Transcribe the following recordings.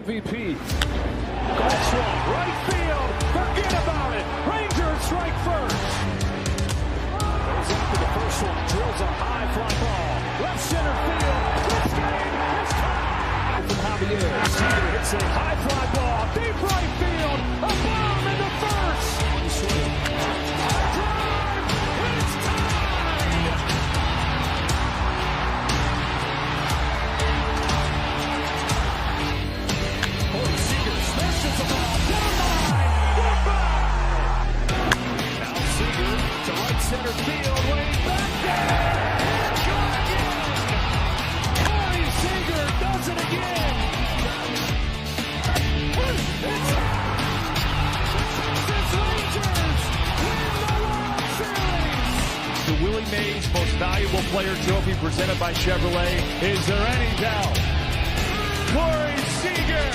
MVP. That's one. Right field. Forget about it. Rangers strike first. Goes after the first one. Drills a high fly ball. Left center field. This game is tied. From Javier. Seager hits a high fly ball. Deep right field. A bomb into first. Drive. It's tied. Corey Seager smashes the ball down the line. Goodbye. Now Seager to right center field. Way back there. Shot again. Corey Seager does it again. It's Texas Rangers win the World Series. The Willie Mays Most Valuable Player Trophy presented by Chevrolet. Is there any doubt? Corey Seager.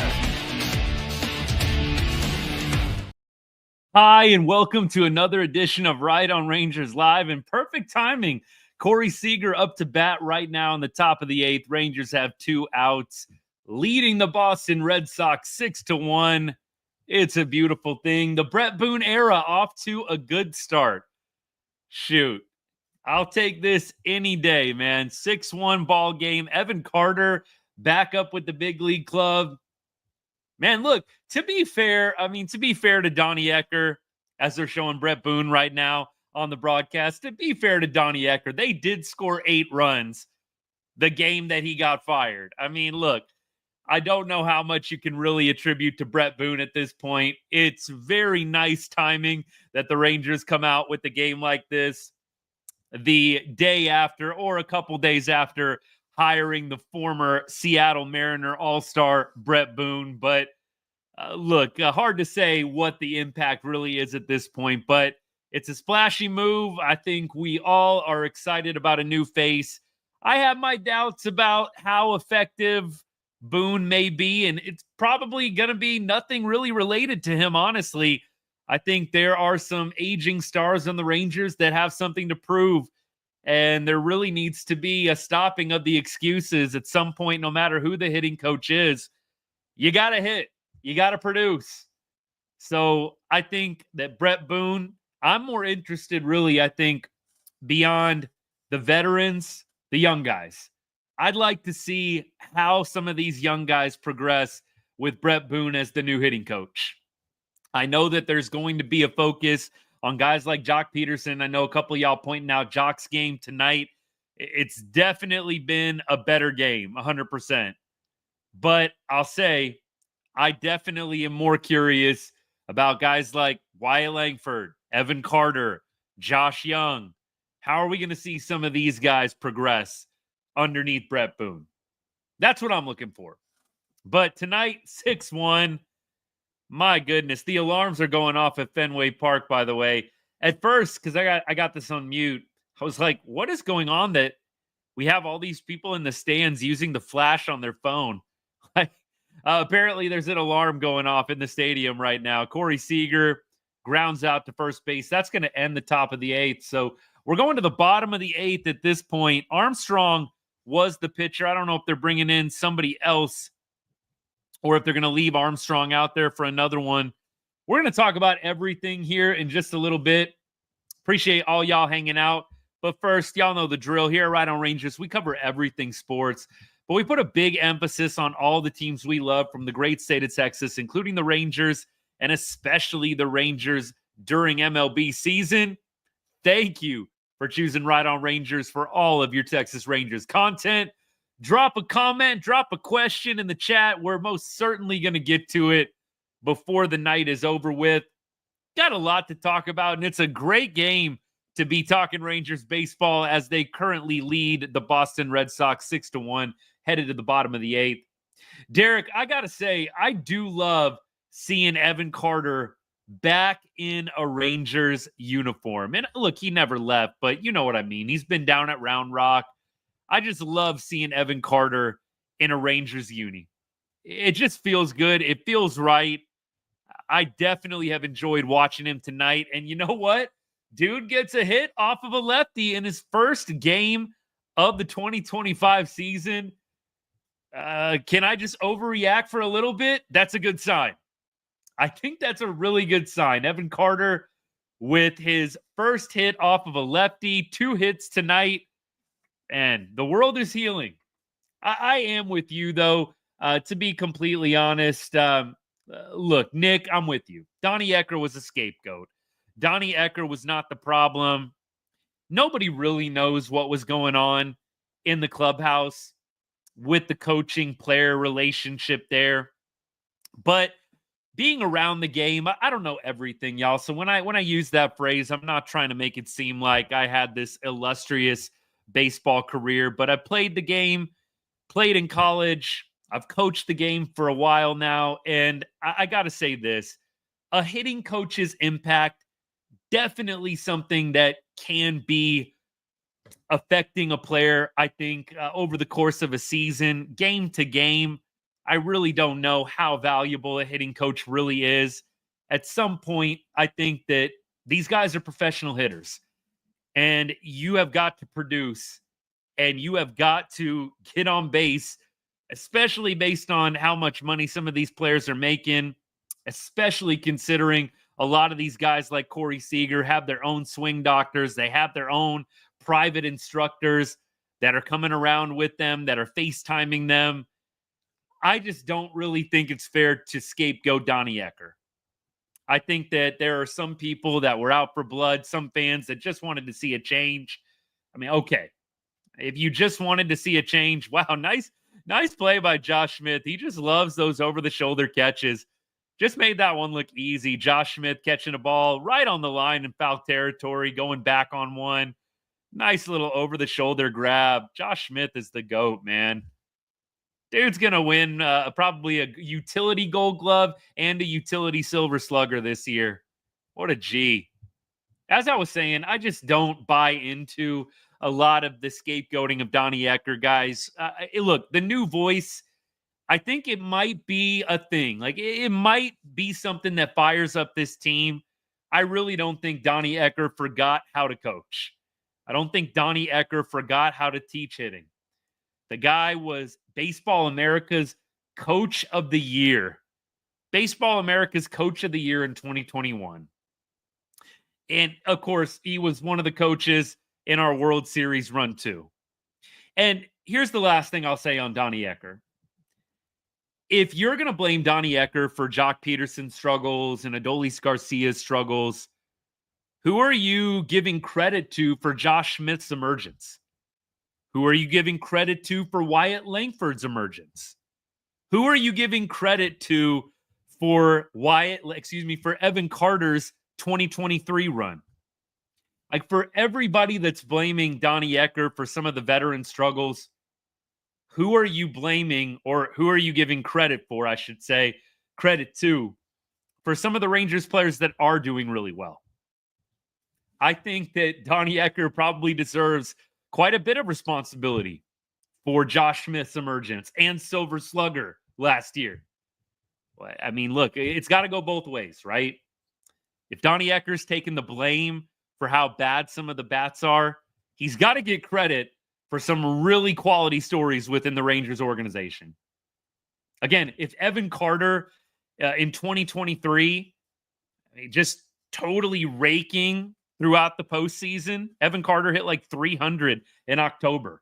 Hi, and welcome to another edition of Right on Rangers Live. And perfect timing. Corey Seager up to bat right now in the top of the eighth. Rangers have 2 outs, leading the Boston Red Sox 6-1. It's a beautiful thing. The Bret Boone era off to a good start. Shoot, I'll take this any day, man. 6-1 ball game. Evan Carter back up with the big league club. Man, look, to be fair to Donnie Ecker, as they're showing Bret Boone right now on the broadcast, to be fair to Donnie Ecker, they did score 8 runs the game that he got fired. I mean, look, I don't know how much you can really attribute to Bret Boone at this point. It's very nice timing that the Rangers come out with a game like this the day after or a couple days after hiring the former Seattle Mariner All-Star Bret Boone. But look, hard to say what the impact really is at this point, but it's a splashy move. I think we all are excited about a new face. I have my doubts about how effective Boone may be, and it's probably going to be nothing really related to him, honestly. I think there are some aging stars on the Rangers that have something to prove, and there really needs to be a stopping of the excuses at some point, no matter who the hitting coach is. You got to hit. You got to produce. So I think that Bret Boone, I'm more interested really, I think, beyond the veterans, the young guys. I'd like to see how some of these young guys progress with Bret Boone as the new hitting coach. I know that there's going to be a focus on guys like Jock Peterson. I know a couple of y'all pointing out Jock's game tonight. It's definitely been a better game, 100%. But I'll say, I definitely am more curious about guys like Wyatt Langford, Evan Carter, Josh Young. How are we going to see some of these guys progress underneath Bret Boone? That's what I'm looking for. But tonight, 6-1. My goodness, the alarms are going off at Fenway Park, by the way. At first, because I got this on mute, I was like, what is going on that we have all these people in the stands using the flash on their phone? Apparently, there's an alarm going off in the stadium right now. Corey Seager grounds out to first base. That's going to end the top of the eighth. So we're going to the bottom of the eighth at this point. Armstrong was the pitcher. I don't know if they're bringing in somebody else or if they're going to leave Armstrong out there for another one. We're going to talk about everything here in just a little bit. Appreciate all y'all hanging out. But first, y'all know the drill here, right on Rangers. We cover everything sports, but we put a big emphasis on all the teams we love from the great state of Texas, including the Rangers, and especially the Rangers during MLB season. Thank you for choosing Right on Rangers for all of your Texas Rangers content. Drop a comment, drop a question in the chat. We're most certainly going to get to it before the night is over with. Got a lot to talk about, and it's a great game to be talking Rangers baseball as they currently lead the Boston Red Sox 6-1, headed to the bottom of the eighth. Derek, I got to say, I do love seeing Evan Carter back in a Rangers uniform. And look, he never left, but you know what I mean. He's been down at Round Rock. I just love seeing Evan Carter in a Rangers uni. It just feels good. It feels right. I definitely have enjoyed watching him tonight. And you know what? Dude gets a hit off of a lefty in his first game of the 2025 season. Can I just overreact for a little bit? That's a good sign. I think that's a really good sign. Evan Carter with his first hit off of a lefty, 2 hits tonight, and the world is healing. I am with you, though, to be completely honest. Look, Nick, I'm with you. Donnie Ecker was a scapegoat. Donnie Ecker was not the problem. Nobody really knows what was going on in the clubhouse with the coaching player relationship there. But being around the game, I don't know everything, y'all. So when I use that phrase, I'm not trying to make it seem like I had this illustrious baseball career, but I played the game, played in college. I've coached the game for a while now, and I got to say this. A hitting coach's impact, definitely something that can be affecting a player, I think, over the course of a season, game to game. I really don't know how valuable a hitting coach really is. At some point, I think that these guys are professional hitters, and you have got to produce, and you have got to get on base, especially based on how much money some of these players are making, especially considering a lot of these guys like Corey Seager have their own swing doctors. They have their own private instructors that are coming around with them, that are FaceTiming them. I just don't really think it's fair to scapegoat Donnie Ecker. I think that there are some people that were out for blood, some fans that just wanted to see a change. I mean, okay, if you just wanted to see a change, wow, nice play by Josh Smith. He just loves those over-the-shoulder catches. Just made that one look easy. Josh Smith catching a ball right on the line in foul territory, going back on one. Nice little over-the-shoulder grab. Josh Smith is the GOAT, man. Dude's going to win probably a utility gold glove and a utility silver slugger this year. What a G. As I was saying, I just don't buy into a lot of the scapegoating of Donnie Ecker, guys. Look, the new voice, I think it might be a thing. Like, it might be something that fires up this team. I really don't think Donnie Ecker forgot how to coach. I don't think Donnie Ecker forgot how to teach hitting. The guy was Baseball America's Coach of the Year. Baseball America's Coach of the Year in 2021. And, of course, he was one of the coaches in our World Series run, too. And here's the last thing I'll say on Donnie Ecker. If you're going to blame Donnie Ecker for Jock Peterson's struggles and Adolis Garcia's struggles, who are you giving credit to for Josh Smith's emergence? Who are you giving credit to for Wyatt Langford's emergence? Who are you giving credit to for for Evan Carter's 2023 run? Like, for everybody that's blaming Donnie Ecker for some of the veteran struggles, who are you blaming, or who are you giving credit for, I should say, credit to, for some of the Rangers players that are doing really well? I think that Donnie Ecker probably deserves quite a bit of responsibility for Josh Smith's emergence and Silver Slugger last year. I mean, look, it's got to go both ways, right? If Donnie Ecker's taking the blame for how bad some of the bats are, he's got to get credit for some really quality stories within the Rangers organization. Again, if Evan Carter in 2023, just totally raking throughout the postseason, Evan Carter hit like 300 in October.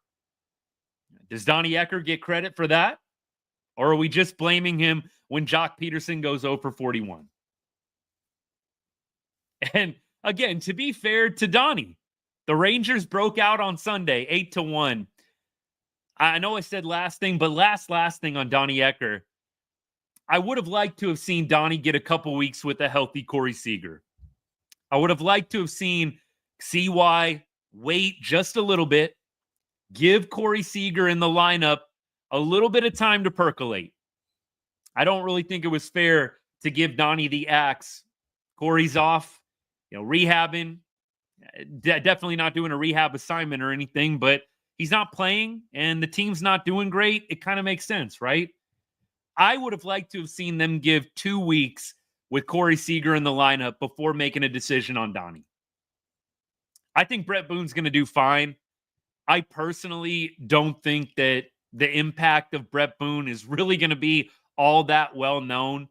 Does Donnie Ecker get credit for that? Or are we just blaming him when Jock Peterson goes 0 for 41? And again, to be fair to Donnie, the Rangers broke out on Sunday, 8-1. I know I said last thing, but last thing on Donnie Ecker. I would have liked to have seen Donnie get a couple weeks with a healthy Corey Seager. I would have liked to have seen CY wait just a little bit, give Corey Seager in the lineup a little bit of time to percolate. I don't really think it was fair to give Donnie the axe. Corey's off, rehabbing. Definitely not doing a rehab assignment or anything, but he's not playing and the team's not doing great. It kind of makes sense, right? I would have liked to have seen them give 2 weeks with Corey Seager in the lineup before making a decision on Donnie. I think Bret Boone's going to do fine. I personally don't think that the impact of Bret Boone is really going to be all that well known.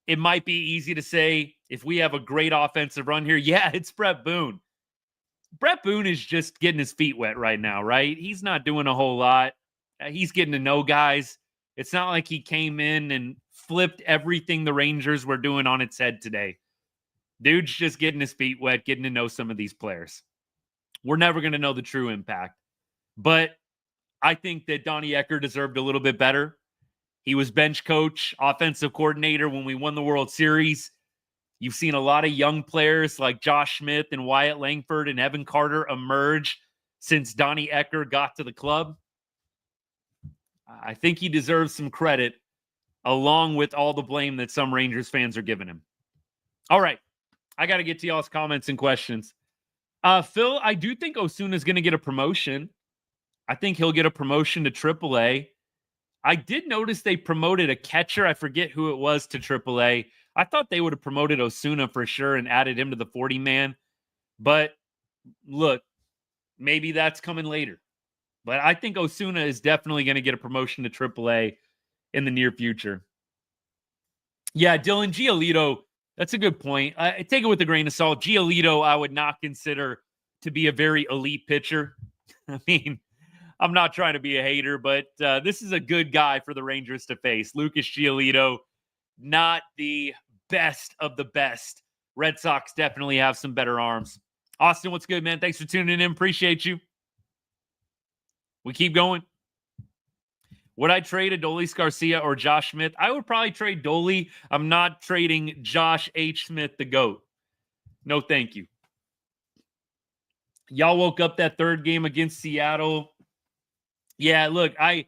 It might be easy to say, if we have a great offensive run here, yeah, it's Bret Boone. Bret Boone is just getting his feet wet right now, right? He's not doing a whole lot. He's getting to know guys. It's not like he came in and flipped everything the Rangers were doing on its head today. Dude's just getting his feet wet, getting to know some of these players. We're never going to know the true impact. But I think that Donnie Ecker deserved a little bit better. He was bench coach, offensive coordinator when we won the World Series. You've seen a lot of young players like Josh Smith and Wyatt Langford and Evan Carter emerge since Donnie Ecker got to the club. I think he deserves some credit along with all the blame that some Rangers fans are giving him. All right. I got to get to y'all's comments and questions. Phil, I do think Osuna is going to get a promotion. I think he'll get a promotion to AAA. I did notice they promoted a catcher. I forget who it was to AAA. I thought they would have promoted Osuna for sure and added him to the 40-man. But look, maybe that's coming later. But I think Osuna is definitely going to get a promotion to AAA in the near future. Yeah, Dylan Giolito, that's a good point. I take it with a grain of salt. Giolito, I would not consider to be a very elite pitcher. I mean, I'm not trying to be a hater, but this is a good guy for the Rangers to face. Lucas Giolito, not the best of the best. Red Sox definitely have some better arms. Austin, what's good, man? Thanks for tuning in. Appreciate you. We keep going. Would I trade Adolis Garcia or Josh Smith? I would probably trade Dolly. I'm not trading Josh H. Smith, the GOAT. No, thank you. Y'all woke up that third game against Seattle. Yeah, look, I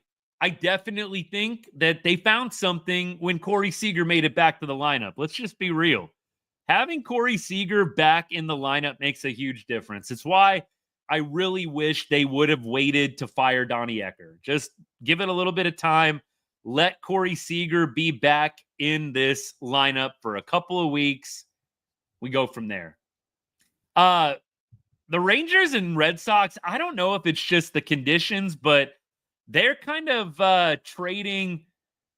definitely think that they found something when Corey Seager made it back to the lineup. Let's just be real. Having Corey Seager back in the lineup makes a huge difference. It's why I really wish they would have waited to fire Donnie Ecker. Just give it a little bit of time. Let Corey Seager be back in this lineup for a couple of weeks. We go from there. The Rangers and Red Sox, I don't know if it's just the conditions, but they're kind of trading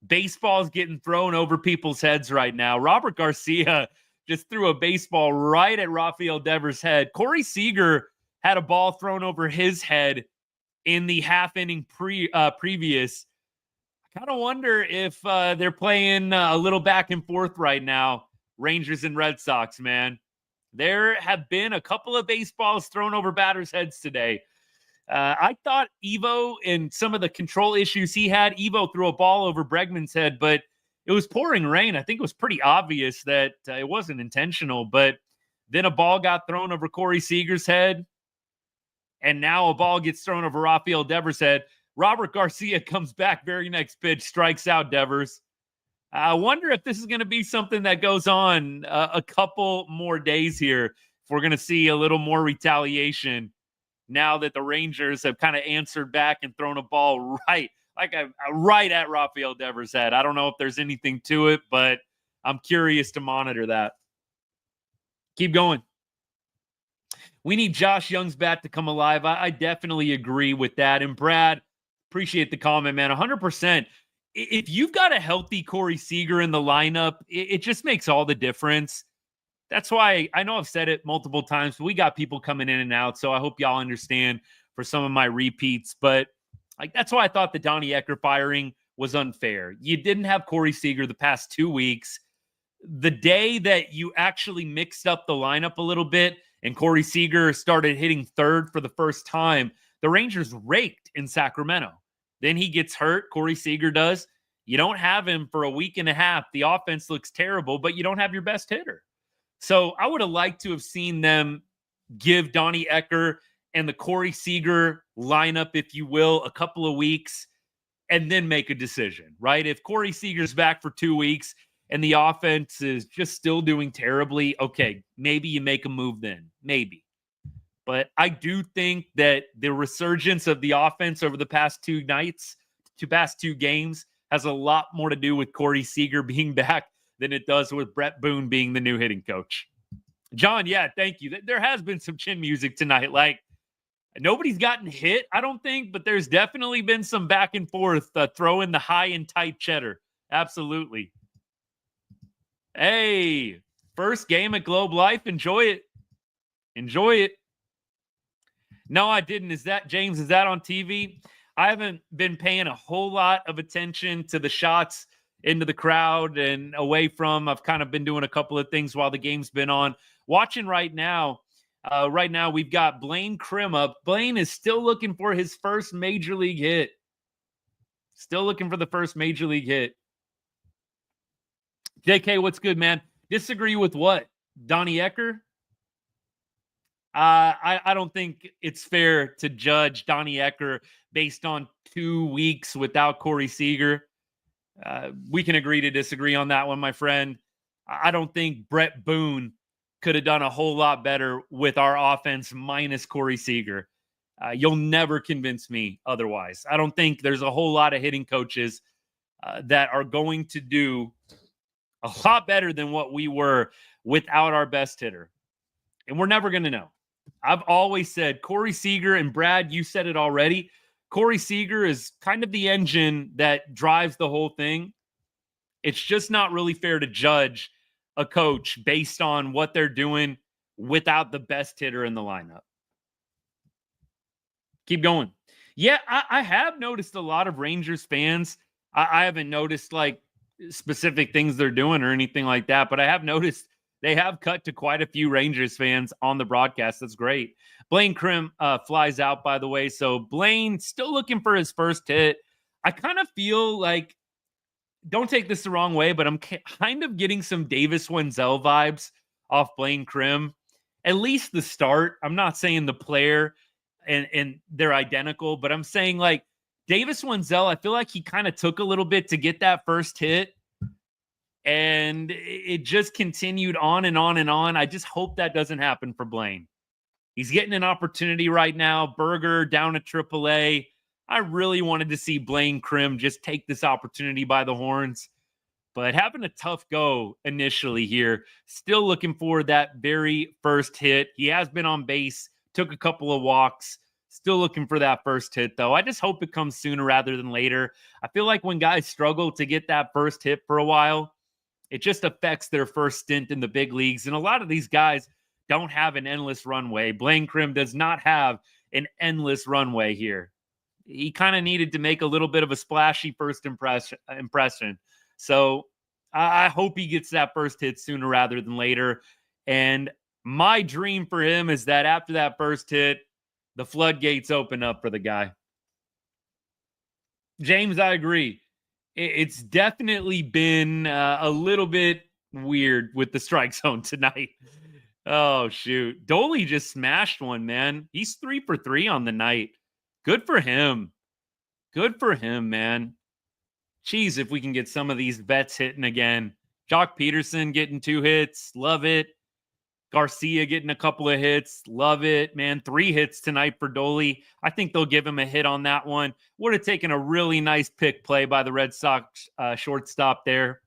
baseballs getting thrown over people's heads right now. Robert Garcia just threw a baseball right at Rafael Devers' head. Corey Seager had a ball thrown over his head in the half inning previous. I kind of wonder if they're playing a little back and forth right now, Rangers and Red Sox, man. There have been a couple of baseballs thrown over batters' heads today. I thought Evo and some of the control issues he had, Evo threw a ball over Bregman's head, but it was pouring rain. I think it was pretty obvious that it wasn't intentional, but then a ball got thrown over Corey Seager's head, and now a ball gets thrown over Rafael Devers' head. Robert Garcia comes back very next pitch, strikes out Devers. I wonder if this is going to be something that goes on a couple more days here, if we're going to see a little more retaliation now that the Rangers have kind of answered back and thrown a ball right at Rafael Devers' head. I don't know if there's anything to it, but I'm curious to monitor that. Keep going. We need Josh Young's bat to come alive. I definitely agree with that. And Brad, appreciate the comment, man. 100%. If you've got a healthy Corey Seager in the lineup, it just makes all the difference. That's why I know I've said it multiple times, but we got people coming in and out, so I hope y'all understand for some of my repeats. But that's why I thought the Donnie Ecker firing was unfair. You didn't have Corey Seager the past 2 weeks. The day that you actually mixed up the lineup a little bit and Corey Seager started hitting third for the first time, the Rangers raked in Sacramento. Then he gets hurt. Corey Seager does. You don't have him for a week and a half. The offense looks terrible, but you don't have your best hitter. So I would have liked to have seen them give Donnie Ecker and the Corey Seager lineup, if you will, a couple of weeks and then make a decision, right? If Corey Seager's back for 2 weeks and the offense is just still doing terribly, okay, maybe you make a move then. Maybe. But I do think that the resurgence of the offense over the past 2 games has a lot more to do with Corey Seager being back than it does with Bret Boone being the new hitting coach. John, yeah, thank you. There has been some chin music tonight. Like, Nobody's gotten hit, I don't think, but there's definitely been some back and forth throwing the high and tight cheddar. Absolutely. Hey, first game at Globe Life. Enjoy it. Enjoy it. No, I didn't. Is that, James, is that on TV? I haven't been paying a whole lot of attention to the shots into the crowd and away from. I've kind of been doing a couple of things while the game's been on. Watching right now, we've got Blaine Krim up. Blaine is still looking for his first major league hit. Still looking for the first major league hit. JK, what's good, man? Disagree with what? Donnie Ecker? I don't think it's fair to judge Donnie Ecker based on 2 weeks without Corey Seager. We can agree to disagree on that one, my friend. I don't think Bret Boone could have done a whole lot better with our offense minus Corey Seager. You'll never convince me otherwise. I don't think there's a whole lot of hitting coaches that are going to do a lot better than what we were without our best hitter. And we're never going to know. I've always said Corey Seager, and Brad, you said it already. Corey Seager is kind of the engine that drives the whole thing. It's just not really fair to judge a coach based on what they're doing without the best hitter in the lineup. Keep going. Yeah, I have noticed a lot of Rangers fans. I haven't noticed like specific things they're doing or anything like that, but I have noticed they have cut to quite a few Rangers fans on the broadcast. That's great. Blaine Krim flies out, by the way. So Blaine still looking for his first hit. I kind of feel like, don't take this the wrong way, but I'm kind of getting some Davis Wenzel vibes off Blaine Krim. At least the start. I'm not saying the player and they're identical, but I'm saying like Davis Wenzel, I feel like he kind of took a little bit to get that first hit. And it just continued on and on and on. I just hope that doesn't happen for Blaine. He's getting an opportunity right now. Berger down at AAA. I really wanted to see Blaine Krim just take this opportunity by the horns. But having a tough go initially here. Still looking for that very first hit. He has been on base. Took a couple of walks. Still looking for that first hit, though. I just hope it comes sooner rather than later. I feel like when guys struggle to get that first hit for a while, it just affects their first stint in the big leagues. And a lot of these guys don't have an endless runway. Blaine Krim does not have an endless runway here. He kind of needed to make a little bit of a splashy first impression. So I hope he gets that first hit sooner rather than later. And my dream for him is that after that first hit, the floodgates open up for the guy. James, I agree. It's definitely been a little bit weird with the strike zone tonight. Oh, shoot. Dolly just smashed one, man. He's 3 for 3 on the night. Good for him. Good for him, man. Jeez, if we can get some of these vets hitting again. Jock Peterson getting 2 hits. Love it. Garcia getting a couple of hits. Love it, man. 3 hits tonight for Dolly. I think they'll give him a hit on that one. Would have taken a really nice pick play by the Red Sox shortstop there.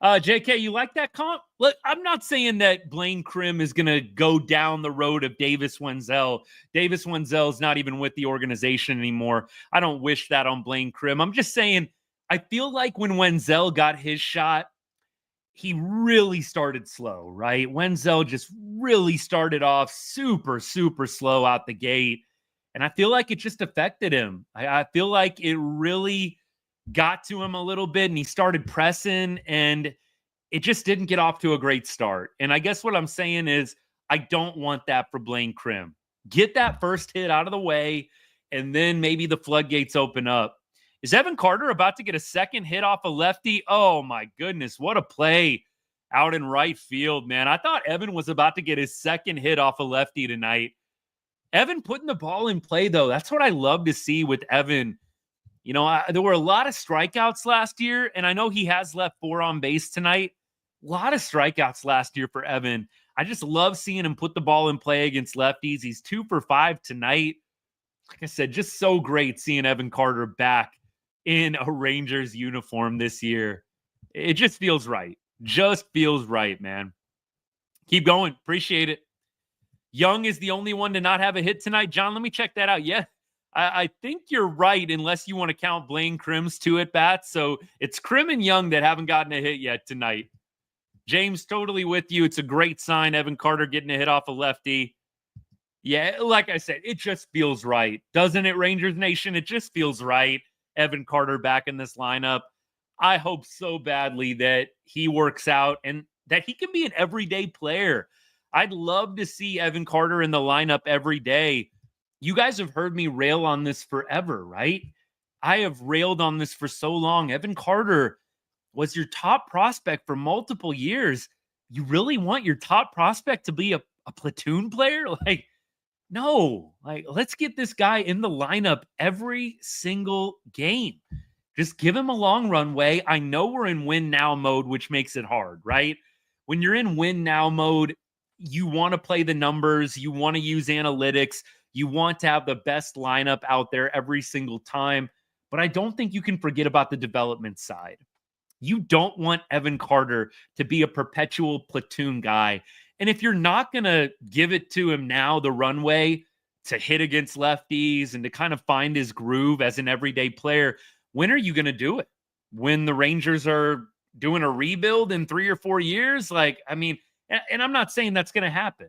JK, you like that comp? Look, I'm not saying that Blaine Krim is going to go down the road of Davis Wenzel. Davis Wenzel is not even with the organization anymore. I don't wish that on Blaine Krim. I'm just saying, I feel like when Wenzel got his shot, he really started slow, right? Wenzel just really started off super, super slow out the gate. And I feel like it just affected him. I feel like it really got to him a little bit and he started pressing and it just didn't get off to a great start. And I guess what I'm saying is I don't want that for Blaine Krim. Get that first hit out of the way and then maybe the floodgates open up. Is Evan Carter about to get a second hit off a lefty? Oh, my goodness. What a play out in right field, man. I thought Evan was about to get his second hit off a lefty tonight. Evan putting the ball in play, though. That's what I love to see with Evan. You know, there were a lot of strikeouts last year, and I know he has left 4 on base tonight. A lot of strikeouts last year for Evan. I just love seeing him put the ball in play against lefties. He's 2 for 5 tonight. Like I said, just so great seeing Evan Carter back in a Rangers uniform this year. It just feels right. Just feels right, man. Keep going. Appreciate it. Young is the only one to not have a hit tonight. John, let me check that out. Yeah, I think you're right, unless you want to count Blaine Crim's 2 at-bats. So it's Crim and Young that haven't gotten a hit yet tonight. James, totally with you. It's a great sign. Evan Carter getting a hit off a lefty. Yeah, like I said, it just feels right. Doesn't it, Rangers Nation? It just feels right. Evan Carter back in this lineup. I hope so badly that he works out and that he can be an everyday player. I'd love to see Evan Carter in the lineup every day. You guys have heard me rail on this forever, right? I have railed on this for so long. Evan Carter was your top prospect for multiple years. You really want your top prospect to be a platoon player? Like, no. Like, let's get this guy in the lineup every single game. Just give him a long runway. I know we're in win now mode, which makes it hard, right? When you're in win now mode, you want to play the numbers. You want to use analytics. You want to have the best lineup out there every single time. But I don't think you can forget about the development side. You don't want Evan Carter to be a perpetual platoon guy. And if you're not going to give it to him now, the runway to hit against lefties and to kind of find his groove as an everyday player, when are you going to do it? When the Rangers are doing a rebuild in 3 or 4 years? Like, I mean, and I'm not saying that's going to happen.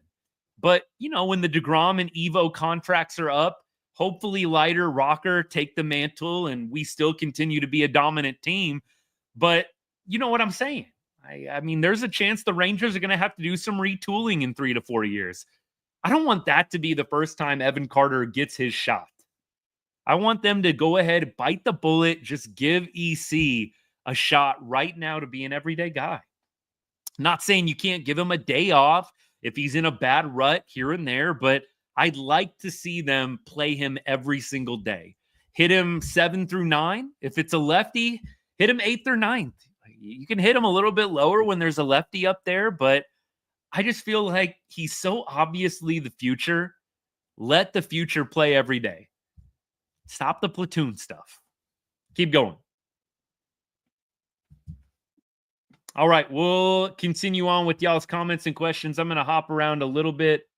But, you know, when the DeGrom and Evo contracts are up, hopefully Leiter, Rocker take the mantle and we still continue to be a dominant team. But you know what I'm saying? I mean, there's a chance the Rangers are going to have to do some retooling in 3 to 4 years. I don't want that to be the first time Evan Carter gets his shot. I want them to go ahead, bite the bullet, just give EC a shot right now to be an everyday guy. Not saying you can't give him a day off if he's in a bad rut here and there, but I'd like to see them play him every single day. Hit him 7 through 9. If it's a lefty, hit him 8th or 9th. You can hit him a little bit lower when there's a lefty up there, but I just feel like he's so obviously the future. Let the future play every day. Stop the platoon stuff. Keep going. All right, we'll continue on with y'all's comments and questions. I'm going to hop around a little bit.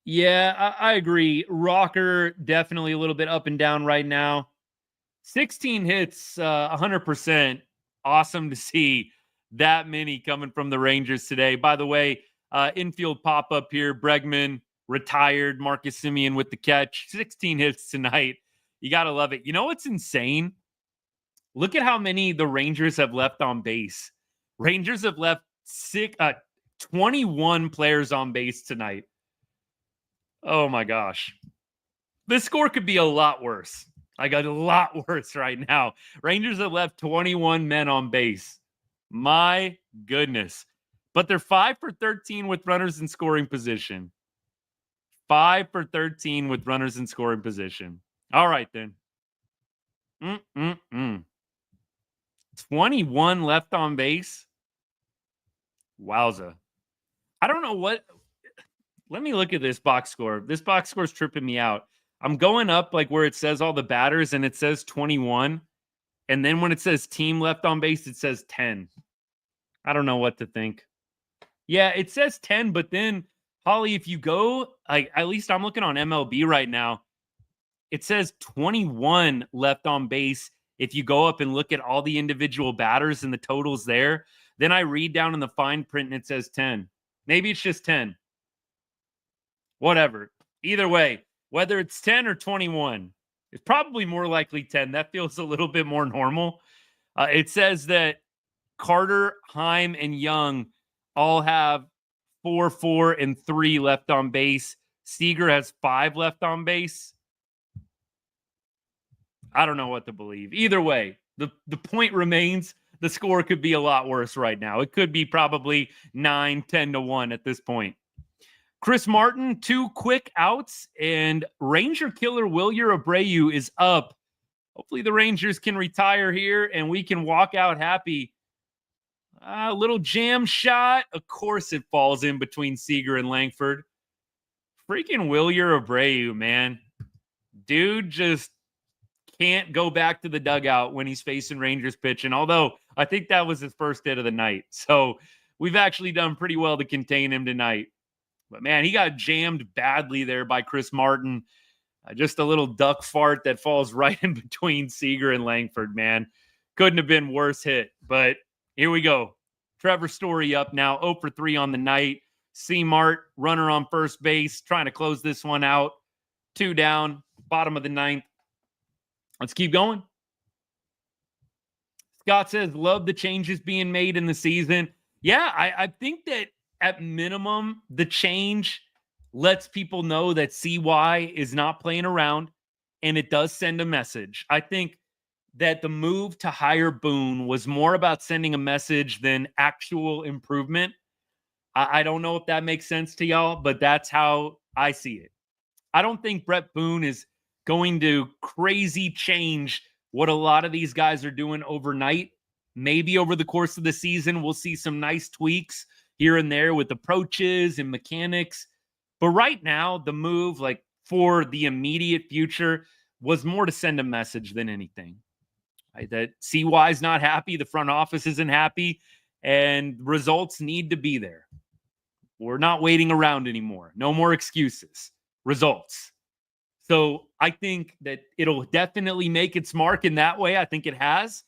Yeah, I agree. Rocker, definitely a little bit up and down right now. 16 hits, 100%. Awesome to see that many coming from the Rangers today. By the way, infield pop-up here. Bregman retired. Marcus Semien with the catch. 16 hits tonight. You got to love it. You know what's insane? Look at how many the Rangers have left on base. Rangers have left 21 players on base tonight. Oh, my gosh. This score could be a lot worse. Like a lot worse right now. Rangers have left 21 men on base. My goodness. But they're 5 for 13 with runners in scoring position. 5 for 13 with runners in scoring position. All right, then. 21 left on base. Wowza. I don't know what. Let me look at this box score. This box score is tripping me out. I'm going up like where it says all the batters and it says 21. And then when it says team left on base, it says 10. I don't know what to think. Yeah, it says 10, but then, Holly, if you go, like, at least I'm looking on MLB right now, it says 21 left on base. If you go up and look at all the individual batters and the totals there, then I read down in the fine print and it says 10. Maybe it's just 10. Whatever. Either way, whether it's 10 or 21, it's probably more likely 10. That feels a little bit more normal. It says that Carter, Heim, and Young all have 4, 4, and 3 left on base. Seager has 5 left on base. I don't know what to believe. Either way, the point remains. The score could be a lot worse right now. It could be probably 9-10 to 1 at this point. Chris Martin, 2 quick outs, and Ranger killer Wilyer Abreu is up. Hopefully the Rangers can retire here and we can walk out happy. A little jam shot. Of course it falls in between Seager and Langford. Freaking Wilyer Abreu, man. Dude just can't go back to the dugout when he's facing Rangers pitching, although I think that was his first hit of the night. So we've actually done pretty well to contain him tonight. But, man, he got jammed badly there by Chris Martin. Just a little duck fart that falls right in between Seager and Langford, man. Couldn't have been worse hit. But here we go. Trevor Story up now, 0 for 3 on the night. C-Mart, runner on first base, trying to close this one out. 2 down, bottom of the 9th. Let's keep going. Scott says, love the changes being made in the season. Yeah, I think that at minimum, the change lets people know that CY is not playing around, and it does send a message. I think that the move to hire Boone was more about sending a message than actual improvement. I don't know if that makes sense to y'all, but that's how I see it. I don't think Bret Boone is going to crazy change what a lot of these guys are doing overnight. Maybe over the course of the season, we'll see some nice tweaks here and there with approaches and mechanics. But right now, the move, like for the immediate future, was more to send a message than anything. Right? That CY is not happy, the front office isn't happy, and results need to be there. We're not waiting around anymore. No more excuses. Results. So I think that it'll definitely make its mark in that way. I think it has.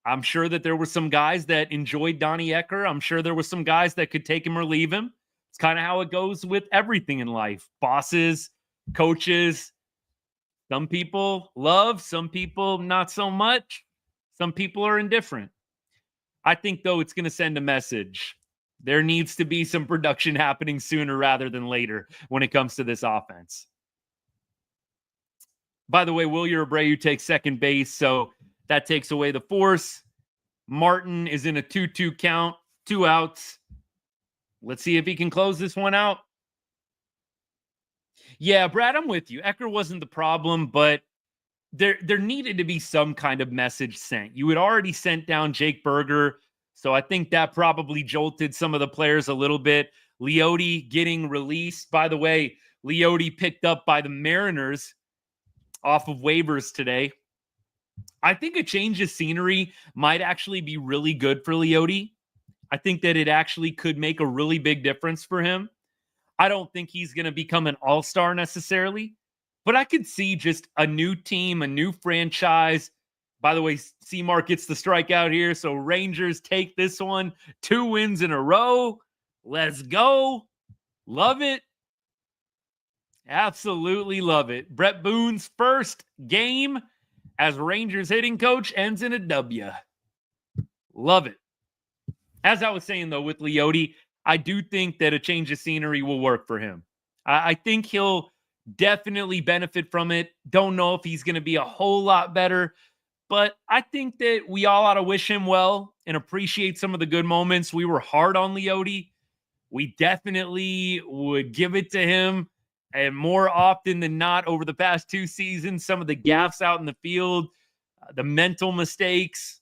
I'm sure that there were some guys that enjoyed Donnie Ecker. I'm sure there were some guys that could take him or leave him. It's kind of how it goes with everything in life. Bosses, coaches. Some people love, some people not so much. Some people are indifferent. I think, though, it's going to send a message. There needs to be some production happening sooner rather than later when it comes to this offense. By the way, Wilyer Abreu takes second base, so that takes away the force. Martin is in a 2-2 count, 2 outs. Let's see if he can close this one out. Yeah, Brad, I'm with you. Ecker wasn't the problem, but there needed to be some kind of message sent. You had already sent down Jake Berger, so I think that probably jolted some of the players a little bit. Leody getting released. By the way, Leody picked up by the Mariners off of waivers today. I think a change of scenery might actually be really good for Leody. I think that it actually could make a really big difference for him. I don't think he's going to become an all-star necessarily, but I could see just a new team, a new franchise. By the way, C-Mark gets the strikeout here, so Rangers take this one. 2 wins in a row. Let's go. Love it. Absolutely love it. Bret Boone's first game as Rangers hitting coach ends in a W. Love it. As I was saying, though, with Leody, I do think that a change of scenery will work for him. I think he'll definitely benefit from it. Don't know if he's going to be a whole lot better, but I think that we all ought to wish him well and appreciate some of the good moments. We were hard on Leody. We definitely would give it to him. And more often than not, over the past 2 seasons, some of the gaffes out in the field, the mental mistakes,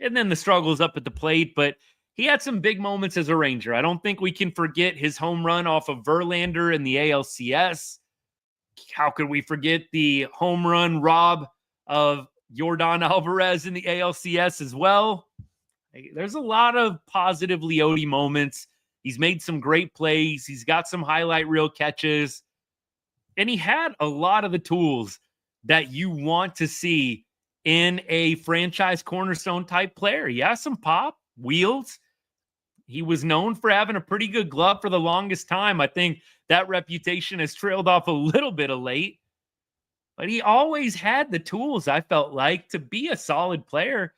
and then the struggles up at the plate. But he had some big moments as a Ranger. I don't think we can forget his home run off of Verlander in the ALCS. How could we forget the home run rob of Yordan Alvarez in the ALCS as well? There's a lot of positive Leody moments. He's made some great plays. He's got some highlight reel catches. And he had a lot of the tools that you want to see in a franchise cornerstone type player. He has some pop, wheels. He was known for having a pretty good glove for the longest time. I think that reputation has trailed off a little bit of late. But he always had the tools, I felt like, to be a solid player.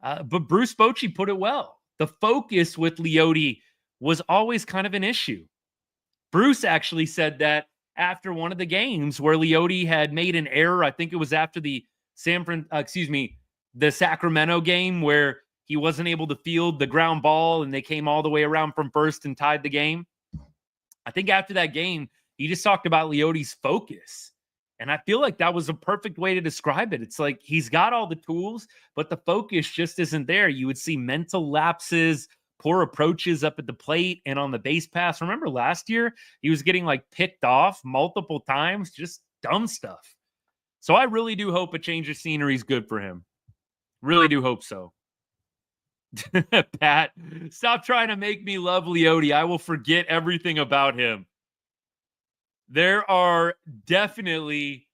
But Bruce Bochy put it well. The focus with Leody was always kind of an issue. Bruce actually said that after one of the games where Leody had made an error. I think it was after the Sacramento game where he wasn't able to field the ground ball and they came all the way around from first and tied the game. I think after that game, he just talked about Leody's focus. And I feel like that was a perfect way to describe it. It's like he's got all the tools, but the focus just isn't there. You would see mental lapses, poor approaches up at the plate and on the base pass. Remember last year, he was getting like picked off multiple times, just dumb stuff. So I really do hope a change of scenery is good for him. Really do hope so. Pat, stop trying to make me love Leody. I will forget everything about him. There are definitely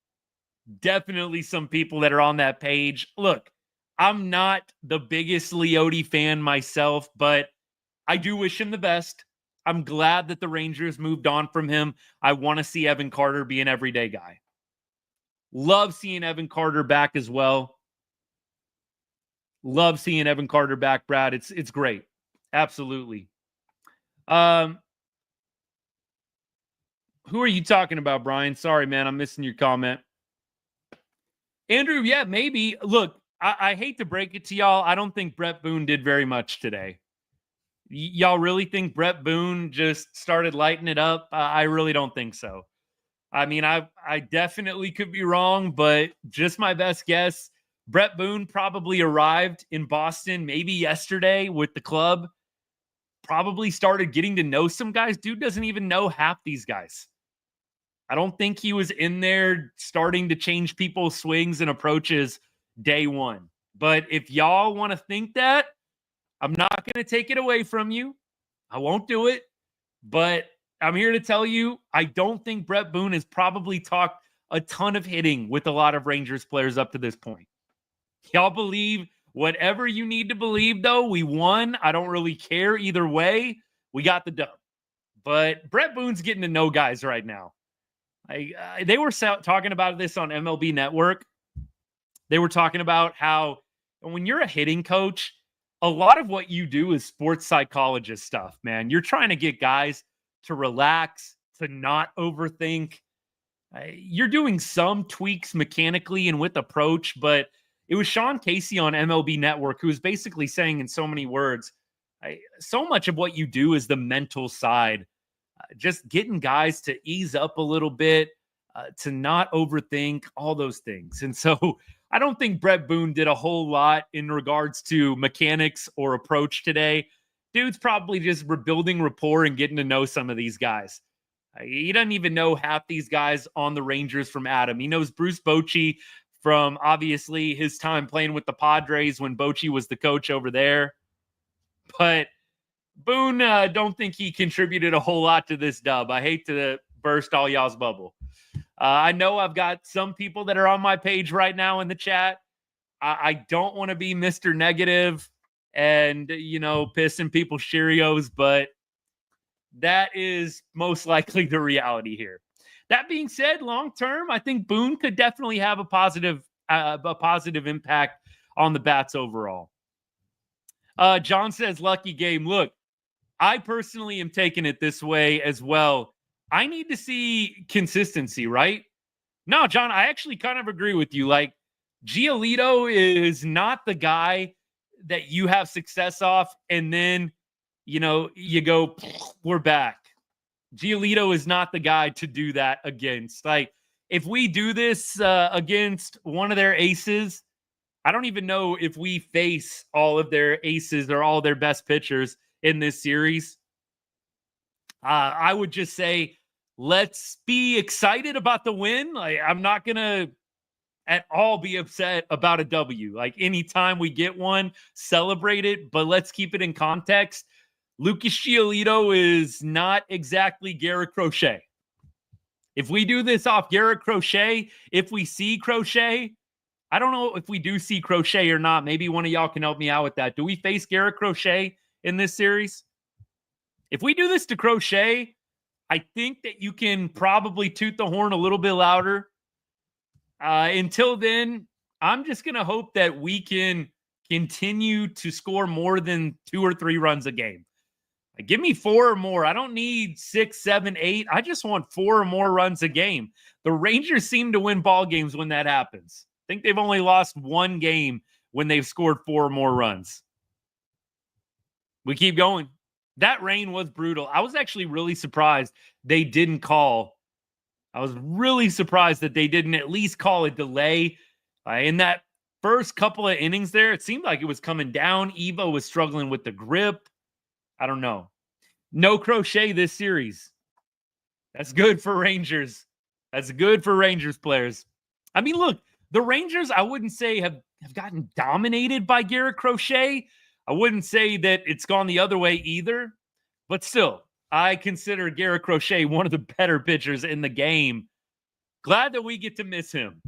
some people that are on that page. Look, I'm not the biggest Leody fan myself, but I do wish him the best. I'm glad that the Rangers moved on from him. I want to see Evan Carter be an everyday guy. Love seeing Evan Carter back as well. Love seeing Evan Carter back, Brad. It's great. Absolutely. Who are you talking about, Brian? Sorry, man. I'm missing your comment. Andrew, yeah, maybe. Look, I hate to break it to y'all. I don't think Bret Boone did very much today. Y'all really think Bret Boone just started lighting it up? I really don't think so. I mean, I definitely could be wrong, but just my best guess, Bret Boone probably arrived in Boston maybe yesterday with the club, probably started getting to know some guys. Dude doesn't even know half these guys. I don't think he was in there starting to change people's swings and approaches day one. But if y'all want to think that, I'm not going to take it away from you. I won't do it. But I'm here to tell you, I don't think Bret Boone has probably talked a ton of hitting with a lot of Rangers players up to this point. Y'all believe whatever you need to believe, though. We won. I don't really care either way. We got the dub. But Bret Boone's getting to know guys right now. They were talking about this on MLB Network. They were talking about how when you're a hitting coach, a lot of what you do is sports psychologist stuff, man. You're trying to get guys to relax, to not overthink. You're doing some tweaks mechanically and with approach, but it was Sean Casey on MLB Network who was basically saying in so many words, so much of what you do is the mental side. Just getting guys to ease up a little bit, to not overthink, all those things. And so I don't think Bret Boone did a whole lot in regards to mechanics or approach today. Dude's probably just rebuilding rapport and getting to know some of these guys. He doesn't even know half these guys on the Rangers from Adam. He knows Bruce Bochy from obviously his time playing with the Padres when Bochy was the coach over there. But Boone, don't think he contributed a whole lot to this dub. I hate to burst all y'all's bubble. I know I've got some people that are on my page right now in the chat. I don't want to be Mr. Negative and, pissing people's Cheerios, but that is most likely the reality here. That being said, long term, I think Boone could definitely have a positive impact on the bats overall. John says, lucky game. Look, I personally am taking it this way as well. I need to see consistency, right? No, John, I actually kind of agree with you. Like, Giolito is not the guy that you have success off, and then, you go, we're back. Giolito is not the guy to do that against. Like, if we do this against one of their aces, I don't even know if we face all of their aces or all their best pitchers in this series. I would just say, let's be excited about the win. Like, I'm not going to at all be upset about a W. Like, anytime we get one, celebrate it, but let's keep it in context. Lucas Giolito is not exactly Garrett Crochet. If we do this off Garrett Crochet, if we see Crochet, I don't know if we do see Crochet or not. Maybe one of y'all can help me out with that. Do we face Garrett Crochet in this series? If we do this to Crochet, I think that you can probably toot the horn a little bit louder. Until then, I'm just going to hope that we can continue to score more than 2 or 3 runs a game. Give me 4 or more. I don't need 6, 7, 8. I just want 4 or more runs a game. The Rangers seem to win ball games when that happens. I think they've only lost 1 game when they've scored 4 or more runs. We keep going. That rain was brutal. I was actually really surprised they didn't call. I was really surprised that they didn't at least call a delay. In that first couple of innings there, it seemed like it was coming down. Evo was struggling with the grip. I don't know. No Crochet this series. That's good for Rangers. That's good for Rangers players. I mean, look, the Rangers, I wouldn't say have gotten dominated by Garrett Crochet. I wouldn't say that it's gone the other way either. But still, I consider Garrett Crochet one of the better pitchers in the game. Glad that we get to miss him.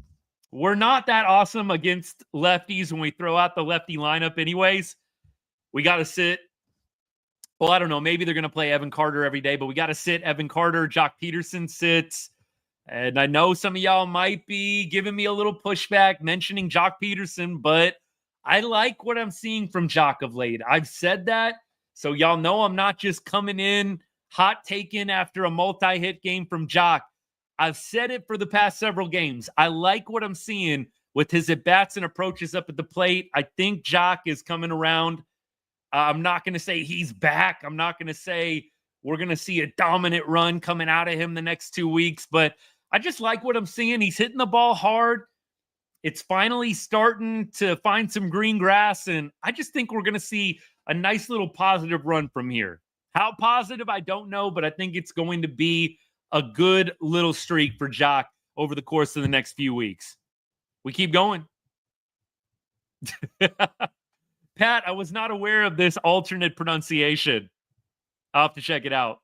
We're not that awesome against lefties when we throw out the lefty lineup anyways. We got to sit. Well, I don't know. Maybe they're going to play Evan Carter every day, but we got to sit Evan Carter. Jock Peterson sits. And I know some of y'all might be giving me a little pushback mentioning Jock Peterson, but I like what I'm seeing from Jock of late. I've said that, so y'all know I'm not just coming in hot taken after a multi-hit game from Jock. I've said it for the past several games. I like what I'm seeing with his at-bats and approaches up at the plate. I think Jock is coming around. I'm not going to say he's back. I'm not going to say we're going to see a dominant run coming out of him the next 2 weeks, but I just like what I'm seeing. He's hitting the ball hard. It's finally starting to find some green grass, and I just think we're going to see a nice little positive run from here. How positive, I don't know, but I think it's going to be a good little streak for Jock over the course of the next few weeks. We keep going. Pat, I was not aware of this alternate pronunciation. I'll have to check it out.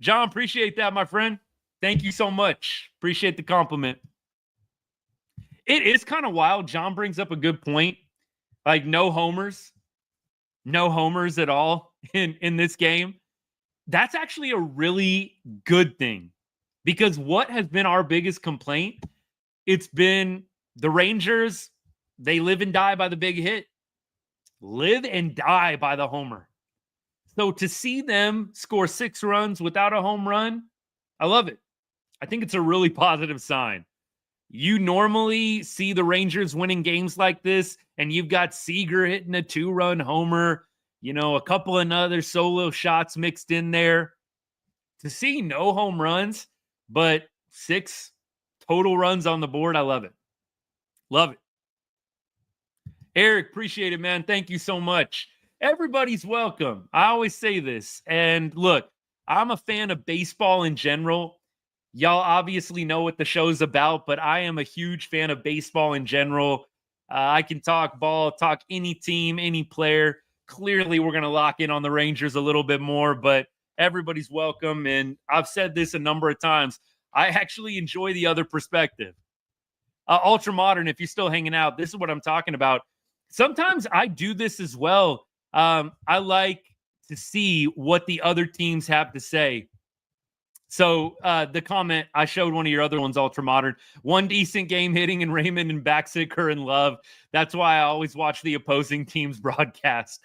John, appreciate that, my friend. Thank you so much. Appreciate the compliment. It is kind of wild. John brings up a good point. Like no homers at all in this game. That's actually a really good thing, because what has been our biggest complaint? It's been the Rangers. They live and die by the big hit, live and die by the homer. So to see them score 6 runs without a home run, I love it. I think it's a really positive sign. You normally see the Rangers winning games like this, and you've got Seager hitting a 2-run homer, a couple of other solo shots mixed in there. To see no home runs, but 6 total runs on the board, I love it. Love it. Eric, appreciate it, man. Thank you so much. Everybody's welcome. I always say this. And look, I'm a fan of baseball in general. Y'all obviously know what the show's about, but I am a huge fan of baseball in general. I can talk ball, talk any team, any player. Clearly, we're going to lock in on the Rangers a little bit more, but everybody's welcome. And I've said this a number of times. I actually enjoy the other perspective. Ultra Modern, if you're still hanging out, this is what I'm talking about. Sometimes I do this as well. I like to see what the other teams have to say. So the comment, I showed one of your other ones, Ultra Modern. One decent game hitting in Raymond and Baxic are in love. That's why I always watch the opposing team's broadcast.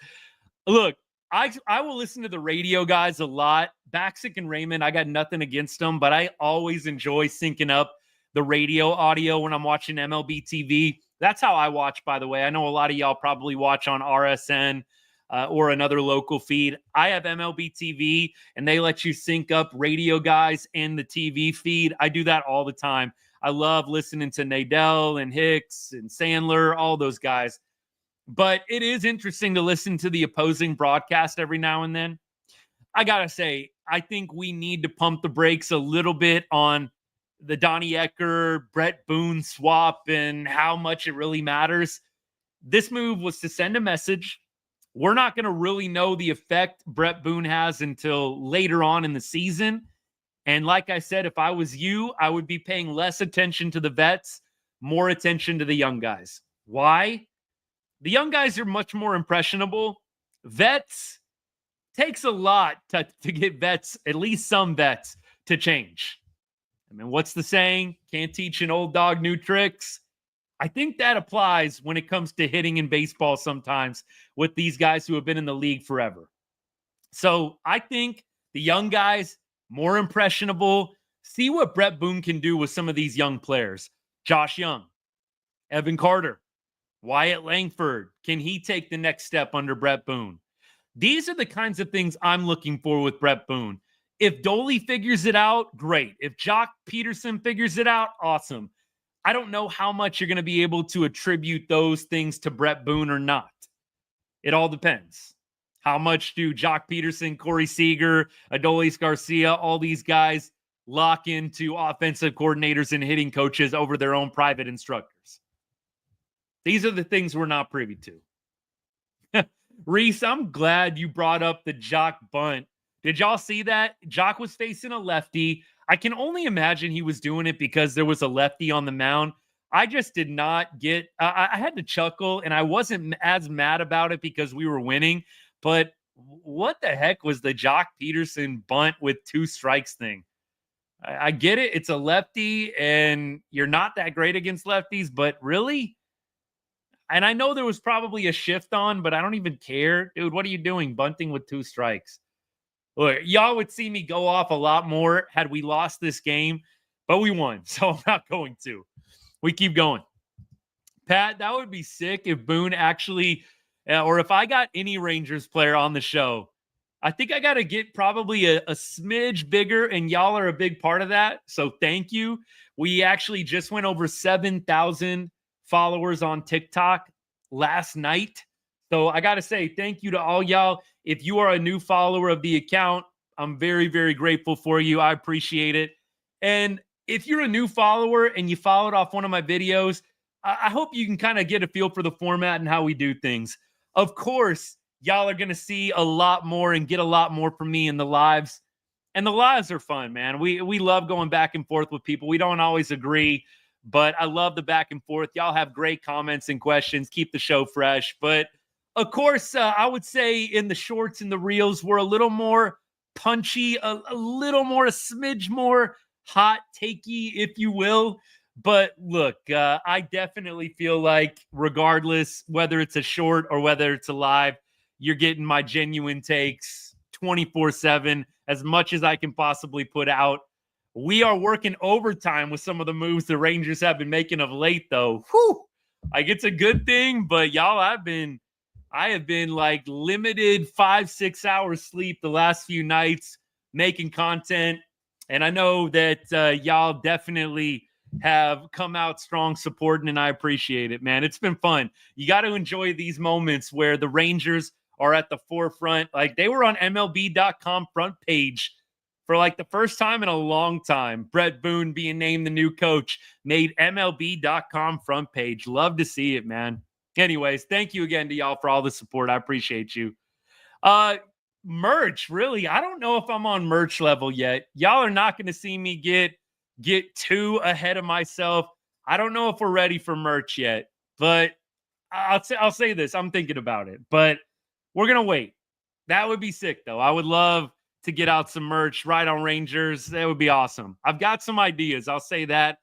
Look, I will listen to the radio guys a lot. Baxic and Raymond, I got nothing against them, but I always enjoy syncing up the radio audio when I'm watching MLB TV. That's how I watch, by the way. I know a lot of y'all probably watch on RSN or another local feed. I have MLB TV, and they let you sync up radio guys and the TV feed. I do that all the time. I love listening to Nadell and Hicks and Sandler, all those guys. But it is interesting to listen to the opposing broadcast every now and then. I got to say, I think we need to pump the brakes a little bit on the Donnie Ecker, Bret Boone swap and how much it really matters. This move was to send a message. We're not going to really know the effect Bret Boone has until later on in the season. And like I said, if I was you, I would be paying less attention to the vets, more attention to the young guys. Why? The young guys are much more impressionable. Vets, takes a lot to get vets, at least some vets, to change. I mean, what's the saying? Can't teach an old dog new tricks. I think that applies when it comes to hitting in baseball sometimes with these guys who have been in the league forever. So I think the young guys, more impressionable. See what Bret Boone can do with some of these young players. Josh Young, Evan Carter, Wyatt Langford. Can he take the next step under Bret Boone? These are the kinds of things I'm looking for with Bret Boone. If Doley figures it out, great. If Jock Peterson figures it out, awesome. I don't know how much you're going to be able to attribute those things to Bret Boone or not. It all depends. How much do Jock Peterson, Corey Seager, Adolis Garcia, all these guys lock into offensive coordinators and hitting coaches over their own private instructors? These are the things we're not privy to. Reese, I'm glad you brought up the Jock bunt. Did y'all see that? Jock was facing a lefty. I can only imagine he was doing it because there was a lefty on the mound. I just did not get, I had to chuckle, and I wasn't as mad about it because we were winning. But what the heck was the Jock Peterson bunt with 2 strikes thing? I get it. It's a lefty, and you're not that great against lefties, but really? And I know there was probably a shift on, but I don't even care. Dude, what are you doing bunting with 2 strikes? Look, y'all would see me go off a lot more had we lost this game, but we won, so I'm not going to. We keep going. Pat, that would be sick if Boone actually, or if I got any Rangers player on the show. I think I got to get probably a smidge bigger, and y'all are a big part of that, so thank you. We actually just went over 7,000 followers on TikTok last night. So I got to say thank you to all y'all. If you are a new follower of the account, I'm very, very grateful for you. I appreciate it. And if you're a new follower and you followed off one of my videos, I hope you can kind of get a feel for the format and how we do things. Of course, y'all are going to see a lot more and get a lot more from me in the lives. And the lives are fun, man. We love going back and forth with people. We don't always agree, but I love the back and forth. Y'all have great comments and questions. Keep the show fresh. But of course, I would say in the shorts and the reels, we're a little more punchy, a little more, a smidge more hot takey, if you will. But look, I definitely feel like regardless, whether it's a short or whether it's a live, you're getting my genuine takes 24/7, as much as I can possibly put out. We are working overtime with some of the moves the Rangers have been making of late, though. Whew! Like, it's a good thing, but y'all, I have been like limited 5-6 hours sleep the last few nights making content. And I know that y'all definitely have come out strong supporting, and I appreciate it, man. It's been fun. You got to enjoy these moments where the Rangers are at the forefront. Like, they were on MLB.com front page for like the first time in a long time. Bret Boone being named the new coach made MLB.com front page. Love to see it, man. Anyways, thank you again to y'all for all the support. I appreciate you. Merch, really, I don't know if I'm on merch level yet. Y'all are not going to see me get too ahead of myself. I don't know if we're ready for merch yet, but I'll say this. I'm thinking about it, but we're going to wait. That would be sick, though. I would love to get out some merch right on Rangers. That would be awesome. I've got some ideas. I'll say that,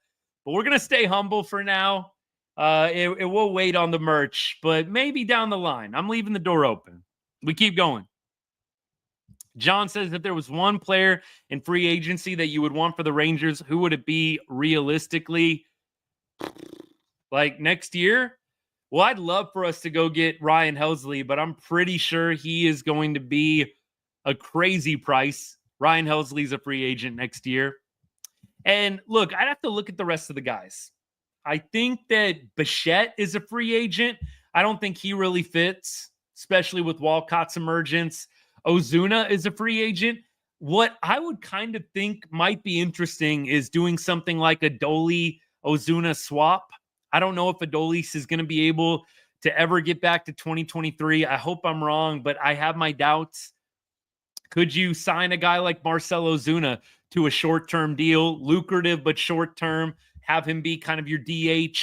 but we're going to stay humble for now. It will wait on the merch, but maybe down the line. I'm leaving the door open. We keep going. John says, if there was one player in free agency that you would want for the Rangers, who would it be realistically? Like next year? Well, I'd love for us to go get Ryan Helsley, but I'm pretty sure he is going to be a crazy price. Ryan Helsley's a free agent next year. And look, I'd have to look at the rest of the guys. I think that Bichette is a free agent. I don't think he really fits, especially with Walcott's emergence. Ozuna is a free agent. What I would kind of think might be interesting is doing something like a Adolis-Ozuna swap. I don't know if Adolis is going to be able to ever get back to 2023. I hope I'm wrong, but I have my doubts. Could you sign a guy like Marcell Ozuna to a short-term deal, lucrative but short-term, have him be kind of your DH?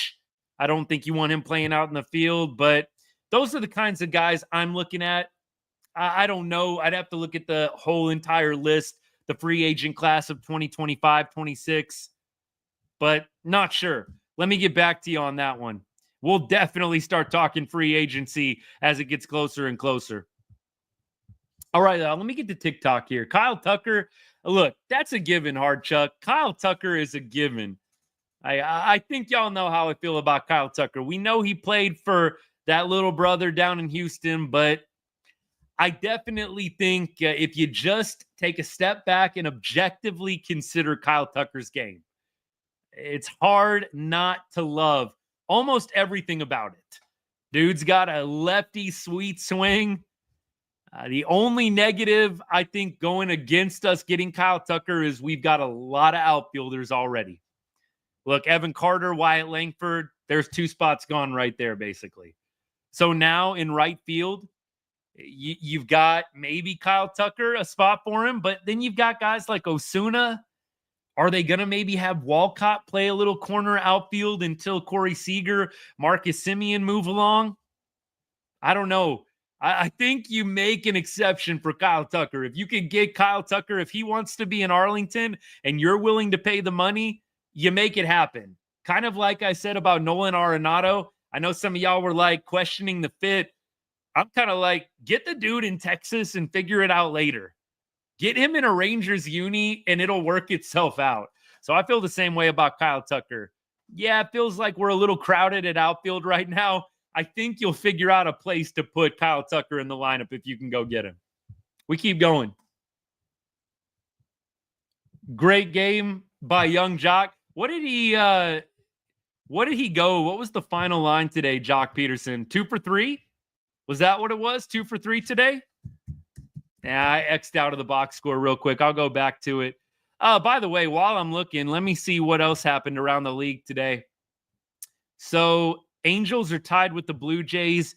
I don't think you want him playing out in the field, but those are the kinds of guys I'm looking at. I don't know. I'd have to look at the whole entire list, the free agent class of 2025, 26, but not sure. Let me get back to you on that one. We'll definitely start talking free agency as it gets closer and closer. All right, let me get to TikTok here. Kyle Tucker, look, that's a given, Hard Chuck. Kyle Tucker is a given. I think y'all know how I feel about Kyle Tucker. We know he played for that little brother down in Houston, but I definitely think if you just take a step back and objectively consider Kyle Tucker's game, it's hard not to love almost everything about it. Dude's got a lefty sweet swing. The only negative, I think, going against us getting Kyle Tucker is we've got a lot of outfielders already. Look, Evan Carter, Wyatt Langford, there's 2 spots gone right there, basically. So now in right field, You've got maybe Kyle Tucker, a spot for him, but then you've got guys like Osuna. Are they going to maybe have Walcott play a little corner outfield until Corey Seager, Marcus Semien move along? I don't know. I think you make an exception for Kyle Tucker. If you can get Kyle Tucker, if he wants to be in Arlington and you're willing to pay the money, you make it happen. Kind of like I said about Nolan Arenado. I know some of y'all were like questioning the fit. I'm kind of like, get the dude in Texas and figure it out later. Get him in a Rangers uni and it'll work itself out. So I feel the same way about Kyle Tucker. Yeah, it feels like we're a little crowded at outfield right now. I think you'll figure out a place to put Kyle Tucker in the lineup if you can go get him. We keep going. Great game by Young Jock. What did he go? What was the final line today, Jock Peterson? 2 for 3? Was that what it was? 2 for 3 today? Yeah, I X'd out of the box score real quick. I'll go back to it. By the way, while I'm looking, let me see what else happened around the league today. So Angels are tied with the Blue Jays.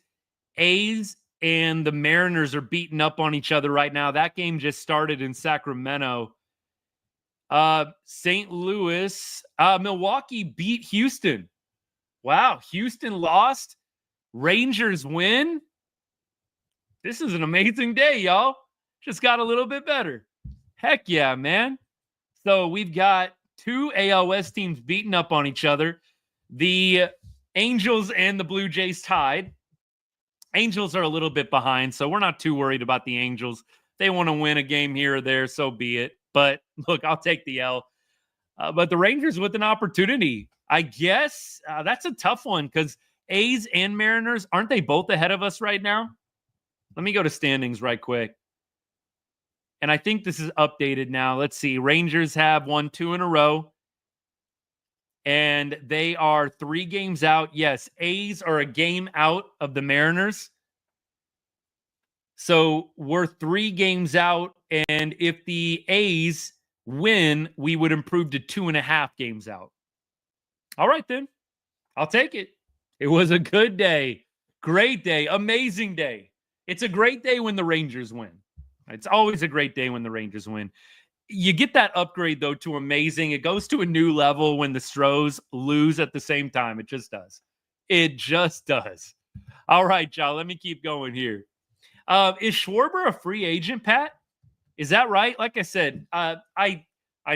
A's and the Mariners are beating up on each other right now. That game just started in Sacramento. St. Louis, Milwaukee beat Houston. Wow, Houston lost. Rangers win. This is an amazing day, y'all. Just got a little bit better. Heck yeah, man. So we've got 2 AL West teams beating up on each other. The Angels and the Blue Jays tied. Angels are a little bit behind, so we're not too worried about the Angels. They want to win a game here or there, so be it. But look, I'll take the L. But the Rangers with an opportunity. I guess that's a tough one because A's and Mariners, aren't they both ahead of us right now? Let me go to standings right quick. And I think this is updated now. Let's see. Rangers have won 2 in a row. And they are 3 games out. Yes, A's are a game out of the Mariners. So we're 3 games out. And if the A's win, we would improve to 2.5 games out. All right, then. I'll take it. It was a good day. Great day. Amazing day. It's a great day when the Rangers win. It's always a great day when the Rangers win. You get that upgrade, though, to amazing. It goes to a new level when the Stros lose at the same time. It just does. It just does. All right, y'all. Let me keep going here. Is Schwarber a free agent, Pat? Is that right? Like I said, I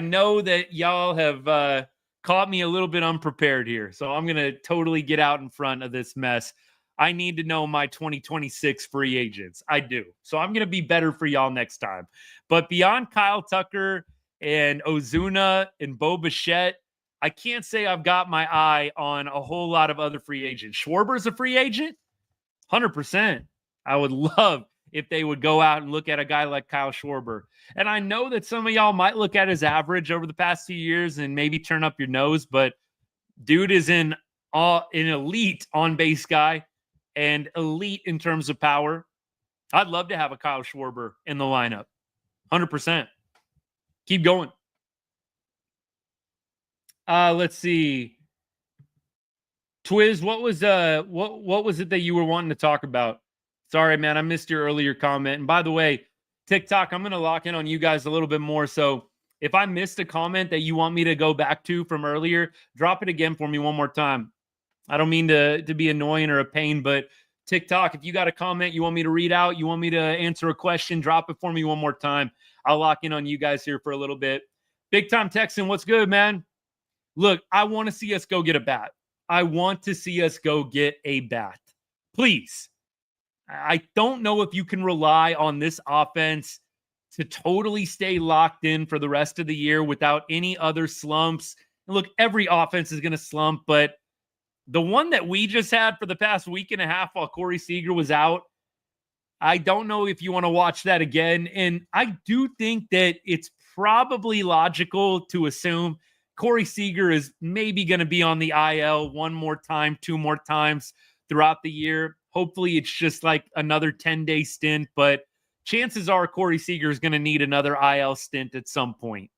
know that y'all have caught me a little bit unprepared here. So I'm going to totally get out in front of this mess. I need to know my 2026 free agents. I do. So I'm going to be better for y'all next time. But beyond Kyle Tucker and Ozuna and Bo Bichette, I can't say I've got my eye on a whole lot of other free agents. Schwarber's a free agent? 100%. I would love if they would go out and look at a guy like Kyle Schwarber. And I know that some of y'all might look at his average over the past few years and maybe turn up your nose, but dude is an elite on-base guy and elite in terms of power. I'd love to have a Kyle Schwarber in the lineup. 100%. Keep going. Let's see. Twiz, what was it that you were wanting to talk about? Sorry, man, I missed your earlier comment. And by the way, TikTok, I'm going to lock in on you guys a little bit more. So if I missed a comment that you want me to go back to from earlier, drop it again for me one more time. I don't mean to be annoying or a pain, but TikTok, if you got a comment you want me to read out, you want me to answer a question, drop it for me one more time. I'll lock in on you guys here for a little bit. Big Time Texan, what's good, man? Look, I want to see us go get a bat. I want to see us go get a bat. Please. I don't know if you can rely on this offense to totally stay locked in for the rest of the year without any other slumps. And look, every offense is going to slump, but the one that we just had for the past week and a half while Corey Seager was out, I don't know if you want to watch that again. And I do think that it's probably logical to assume Corey Seager is maybe going to be on the IL one more time, 2 more times throughout the year. Hopefully it's just like another 10-day stint, but chances are Corey Seager is going to need another IL stint at some point.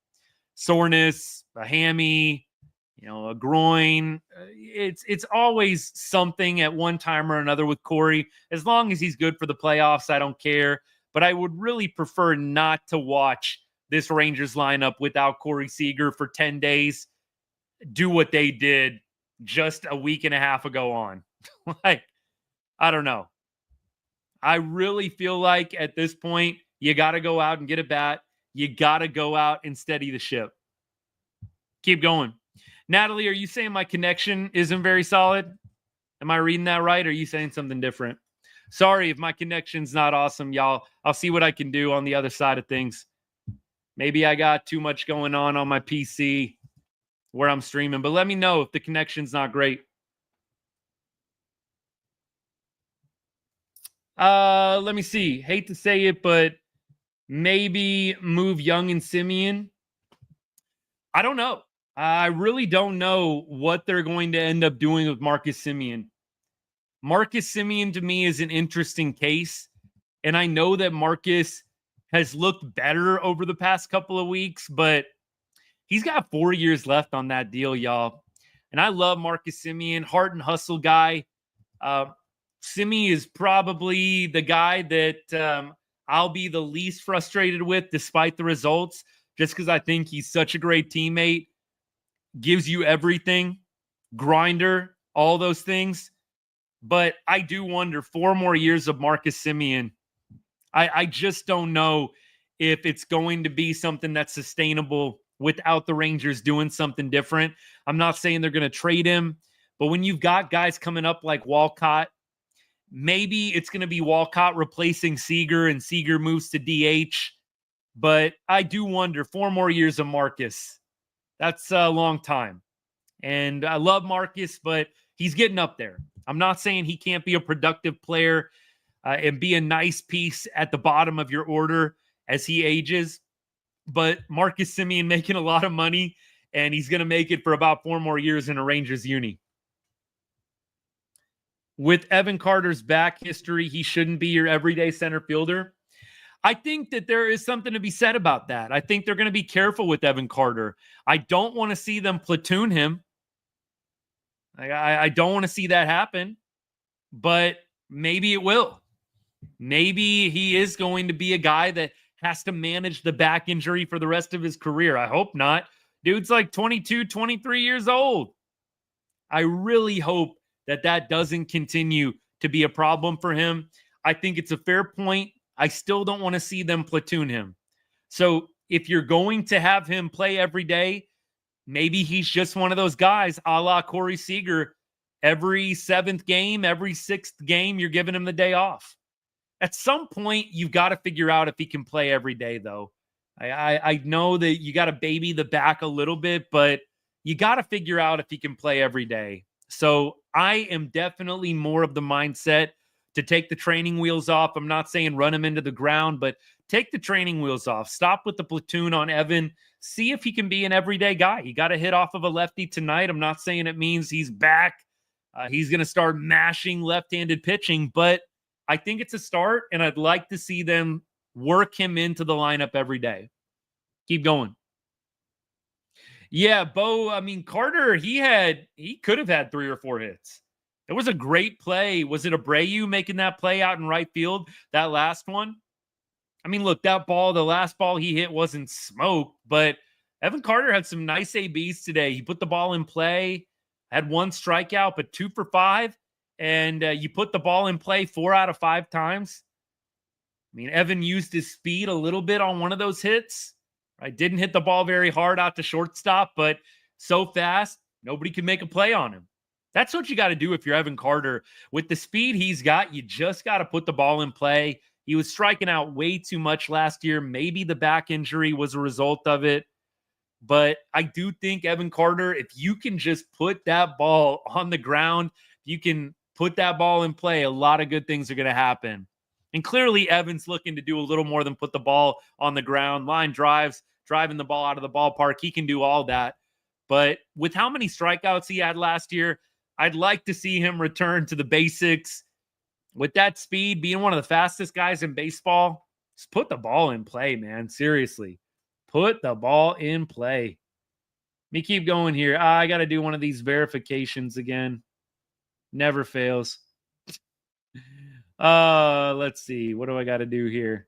Soreness, a hammy, a groin. It's always something at one time or another with Corey. As long as he's good for the playoffs, I don't care. But I would really prefer not to watch this Rangers lineup without Corey Seager for 10 days do what they did just a week and a half ago on. Like, I don't know. I really feel like at this point, you got to go out and get a bat. You got to go out and steady the ship. Keep going. Natalie, are you saying my connection isn't very solid? Am I reading that right? Or are you saying something different? Sorry if my connection's not awesome, y'all. I'll see what I can do on the other side of things. Maybe I got too much going on my PC where I'm streaming, but let me know if the connection's not great. Let me see. Hate to say it, but maybe move Young and Simeon. I don't know. I really don't know what they're going to end up doing with Marcus Simeon. Marcus Simeon to me is an interesting case. And I know that Marcus has looked better over the past couple of weeks, but he's got 4 years left on that deal, y'all. And I love Marcus Simeon, heart and hustle guy. Simi is probably the guy that I'll be the least frustrated with despite the results, just because I think he's such a great teammate, gives you everything, grinder, all those things. But I do wonder, 4 more years of Marcus Simeon, I just don't know if it's going to be something that's sustainable without the Rangers doing something different. I'm not saying they're going to trade him, but when you've got guys coming up like Walcott, maybe it's going to be Walcott replacing Seager and Seager moves to DH. But I do wonder, 4 more years of Marcus. That's a long time. And I love Marcus, but he's getting up there. I'm not saying he can't be a productive player and be a nice piece at the bottom of your order as he ages. But Marcus Simeon making a lot of money, and he's going to make it for about 4 more years in a Rangers uni. With Evan Carter's back history, he shouldn't be your everyday center fielder. I think that there is something to be said about that. I think they're going to be careful with Evan Carter. I don't want to see them platoon him. I don't want to see that happen, but maybe it will. Maybe he is going to be a guy that has to manage the back injury for the rest of his career. I hope not. Dude's like 22, 23 years old. I really hope that doesn't continue to be a problem for him. I think it's a fair point. I still don't want to see them platoon him. So if you're going to have him play every day, maybe he's just one of those guys, a la Corey Seager. Every 7th game, every 6th game, you're giving him the day off. At some point, you've got to figure out if he can play every day, though. I know that you got to baby the back a little bit, but you got to figure out if he can play every day. So I am definitely more of the mindset to take the training wheels off. I'm not saying run him into the ground, but take the training wheels off. Stop with the platoon on Evan. See if he can be an everyday guy. He got a hit off of a lefty tonight. I'm not saying it means he's back. He's going to start mashing left-handed pitching, but I think it's a start, and I'd like to see them work him into the lineup every day. Keep going. Yeah, Bo, I mean, Carter, he could have had 3 or 4 hits. It was a great play. Was it Abreu making that play out in right field, that last one? I mean, look, that ball, the last ball he hit wasn't smoke, but Evan Carter had some nice ABs today. He put the ball in play, had 1 strikeout, but 2 for 5. And you put the ball in play 4 out of 5 times. I mean, Evan used his speed a little bit on one of those hits. Right? Didn't hit the ball very hard out to shortstop, but so fast, nobody could make a play on him. That's what you got to do if you're Evan Carter. With the speed he's got, you just got to put the ball in play. He was striking out way too much last year. Maybe the back injury was a result of it. But I do think Evan Carter, if you can just put that ball on the ground, you can put that ball in play, a lot of good things are going to happen. And clearly Evan's looking to do a little more than put the ball on the ground. Line drives, driving the ball out of the ballpark. He can do all that. But with how many strikeouts he had last year, I'd like to see him return to the basics. With that speed, being one of the fastest guys in baseball, just put the ball in play, man. Seriously. Put the ball in play. me keep going here. I got to do one of these verifications again. Never fails. Let's see. What do I got to do here?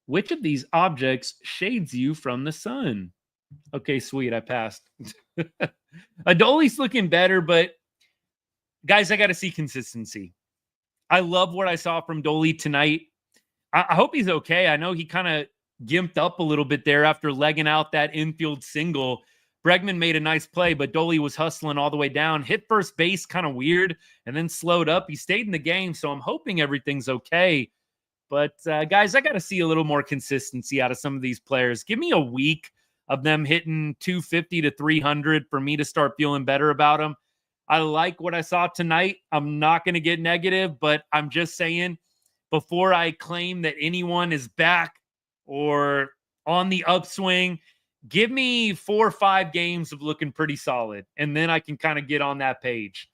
Which of these objects shades you from the sun? Okay, sweet. I passed. Adoli's looking better, but guys, I got to see consistency. I love what I saw from Dolly tonight. I hope he's okay. I know he kind of gimped up a little bit there after legging out that infield single. Bregman made a nice play, but Dolly was hustling all the way down. Hit first base kind of weird and then slowed up. He stayed in the game, so I'm hoping everything's okay. But, guys, I got to see a little more consistency out of some of these players. Give me a week of them hitting 250 to 300 for me to start feeling better about them. I like what I saw tonight. I'm not going to get negative, but I'm just saying before I claim that anyone is back or on the upswing, give me 4 or 5 games of looking pretty solid, and then I can kind of get on that page.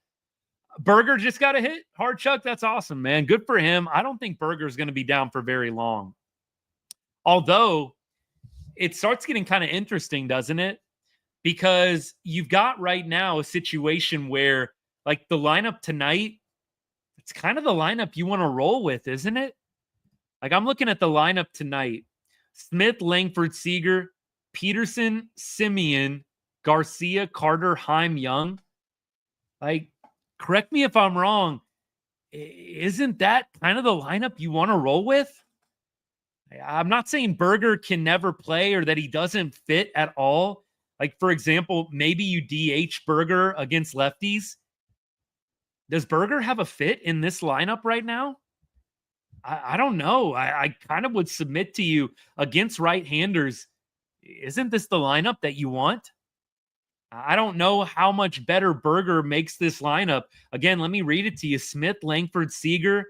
Berger just got a hit. Hard Chuck, that's awesome, man. Good for him. I don't think Berger's going to be down for very long. Although it starts getting kind of interesting, doesn't it? Because you've got right now a situation where, like, the lineup tonight, it's kind of the lineup you want to roll with, isn't it? Like, I'm looking at the lineup tonight. Smith, Langford, Seager, Peterson, Simeon, Garcia, Carter, Heim, Young. Like, correct me if I'm wrong. Isn't that kind of the lineup you want to roll with? I'm not saying Berger can never play or that he doesn't fit at all. Like, for example, maybe you DH Berger against lefties. Does Berger have a fit in this lineup right now? I don't know. I kind of would submit to you against right-handers. Isn't this the lineup that you want? I don't know how much better Berger makes this lineup. Again, let me read it to you. Smith, Langford, Seager,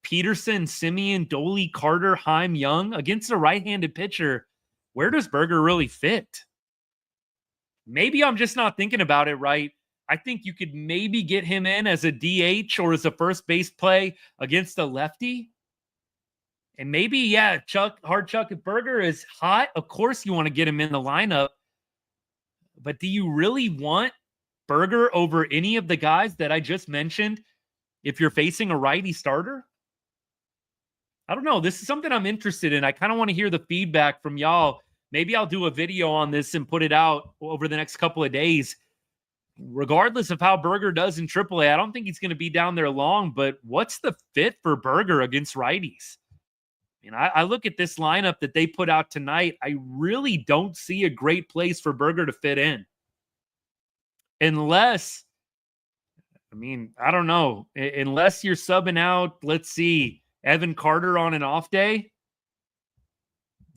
Peterson, Simeon, Dolly, Carter, Heim, Young. Against a right-handed pitcher, where does Berger really fit? Maybe I'm just not thinking about it right. I think you could maybe get him in as a DH or as a first base play against a lefty. And maybe, yeah, Hard Chuck, if Berger is hot, of course you want to get him in the lineup. But do you really want Berger over any of the guys that I just mentioned if you're facing a righty starter? I don't know. This is something I'm interested in. I kind of want to hear the feedback from y'all. Maybe I'll do a video on this and put it out over the next couple of days. Regardless of how Berger does in AAA, I don't think he's going to be down there long, but what's the fit for Berger against righties? And I look at this lineup that they put out tonight. I really don't see a great place for Berger to fit in. Unless, I don't know. Unless you're subbing out, let's see, Evan Carter on an off day,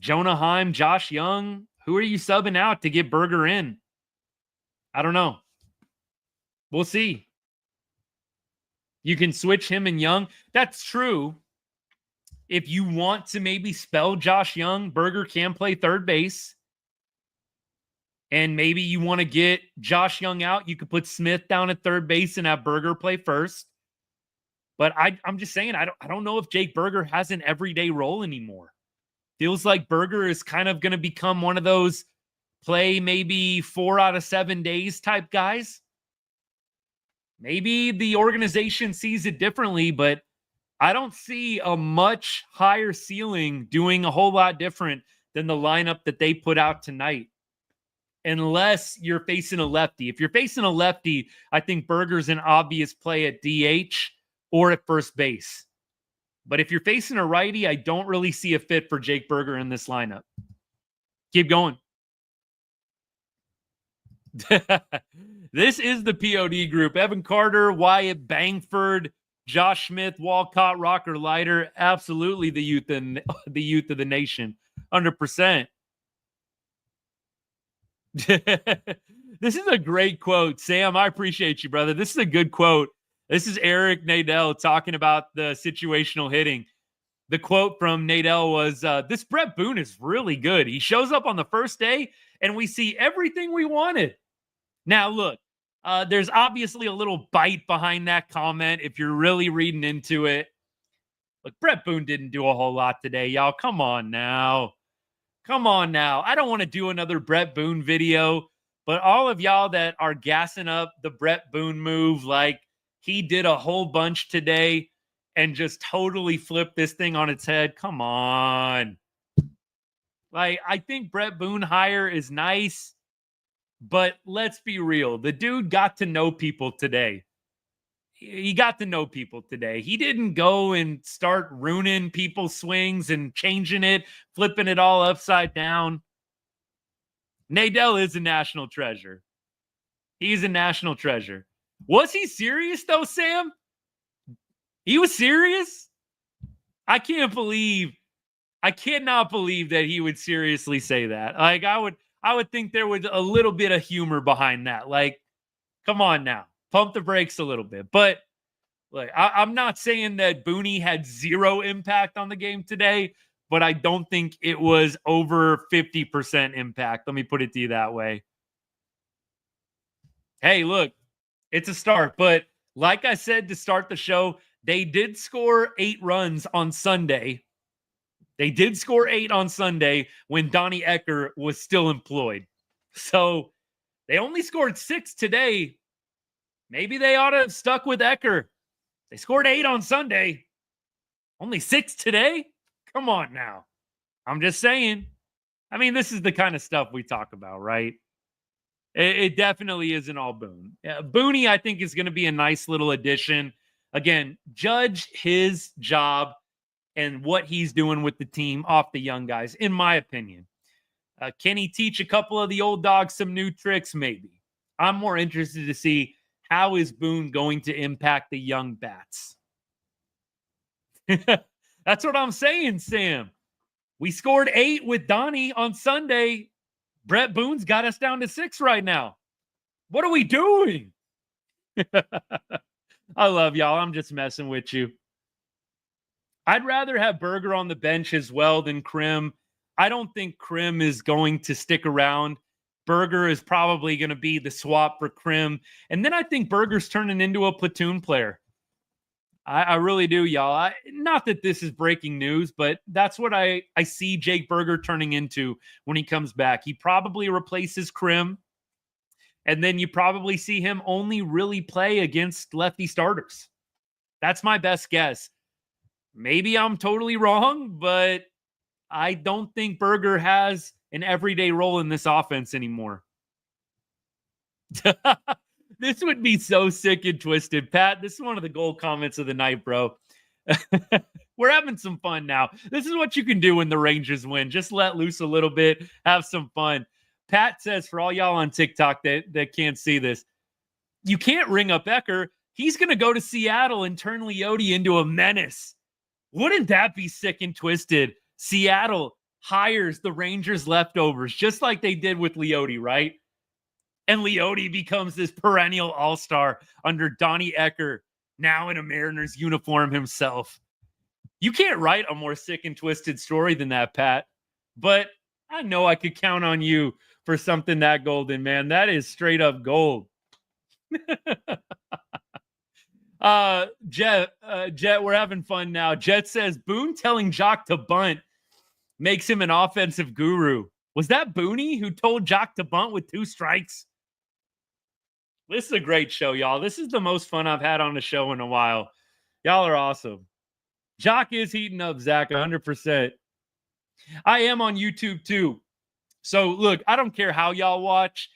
Jonah Heim, Josh Young. Who are you subbing out to get Berger in? I don't know. We'll see. You can switch him and Young. That's true. If you want to maybe spell Josh Young, Berger can play third base. And maybe you want to get Josh Young out. You could put Smith down at third base and have Berger play first. But I'm just saying, I don't know if Jake Berger has an everyday role anymore. Feels like Berger is kind of going to become one of those play maybe 4 out of 7 days type guys. Maybe the organization sees it differently, but I don't see a much higher ceiling doing a whole lot different than the lineup that they put out tonight. Unless you're facing a lefty. If you're facing a lefty, I think Berger's an obvious play at DH or at first base. But if you're facing a righty, I don't really see a fit for Jake Berger in this lineup. Keep going. This is the POD group. Evan Carter, Wyatt Bangford, Josh Smith, Walcott, Rocker, Leiter. Absolutely the youth of the nation. 100%. This is a great quote. Sam, I appreciate you, brother. This is a good quote. This is Eric Nadell talking about the situational hitting. The quote from Nadell was, this Bret Boone is really good. He shows up on the first day, and we see everything we wanted. Now, look, there's obviously a little bite behind that comment if you're really reading into it. Look, Bret Boone didn't do a whole lot today, y'all. Come on now. I don't want to do another Bret Boone video, But all of y'all that are gassing up the Bret Boone move, like he did a whole bunch today and just totally flipped this thing on its head. Come on. Like, I think Bret Boone hire is nice, but let's be real. The dude got to know people today. He got to know people today. He didn't go and start ruining people's swings and changing it, flipping it all upside down. Nadell is a national treasure. He's a national treasure. Was he serious though, Sam? He was serious? I cannot believe that he would seriously say that. Like, I would think there was a little bit of humor behind that. Like, come on now. Pump the brakes a little bit. But like, I'm not saying that Booney had zero impact on the game today, but I don't think it was over 50% impact. Let me put it to you that way. Hey, look, it's a start. But like I said to start the show, they did score 8 runs on Sunday. They did score 8 on Sunday when Donnie Ecker was still employed. So they only scored 6 today. Maybe they ought to have stuck with Ecker. They scored 8 on Sunday. Only 6 today? Come on now. I'm just saying. I mean, this is the kind of stuff we talk about, right? It definitely isn't all Boone. Booney, I think, is going to be a nice little addition. Again, judge his job and what he's doing with the team off the young guys, in my opinion. Can he teach a couple of the old dogs some new tricks? Maybe. I'm more interested to see how is Boone going to impact the young bats. That's what I'm saying, Sam. We scored 8 with Donnie on Sunday. Bret Boone's got us down to 6 right now. What are we doing? I love y'all. I'm just messing with you. I'd rather have Berger on the bench as well than Krim. I don't think Krim is going to stick around. Berger is probably going to be the swap for Krim. And then I think Berger's turning into a platoon player. I really do, y'all. Not that this is breaking news, but that's what I see Jake Berger turning into when he comes back. He probably replaces Krim. And then you probably see him only really play against lefty starters. That's my best guess. Maybe I'm totally wrong, but I don't think Berger has an everyday role in this offense anymore. This would be so sick and twisted. Pat, this is one of the gold comments of the night, bro. We're having some fun now. This is what you can do when the Rangers win. Just let loose a little bit, have some fun. Pat says, for all y'all on TikTok that can't see this, you can't ring up Ecker. He's going to go to Seattle and turn Leody into a menace. Wouldn't that be sick and twisted? Seattle hires the Rangers leftovers, just like they did with Leody, right? And Leody becomes this perennial all-star under Donnie Ecker, now in a Mariners uniform himself. You can't write a more sick and twisted story than that, Pat. But I know I could count on you for something that golden, man. That is straight up gold. Jet, we're having fun now. Jet says, Boone telling Jock to bunt makes him an offensive guru. Was that Booney who told Jock to bunt with 2 strikes? This is a great show, y'all. This is the most fun I've had on the show in a while. Y'all are awesome. Jock is heating up, Zach, 100%. I am on YouTube, too. So, look, I don't care how y'all watch.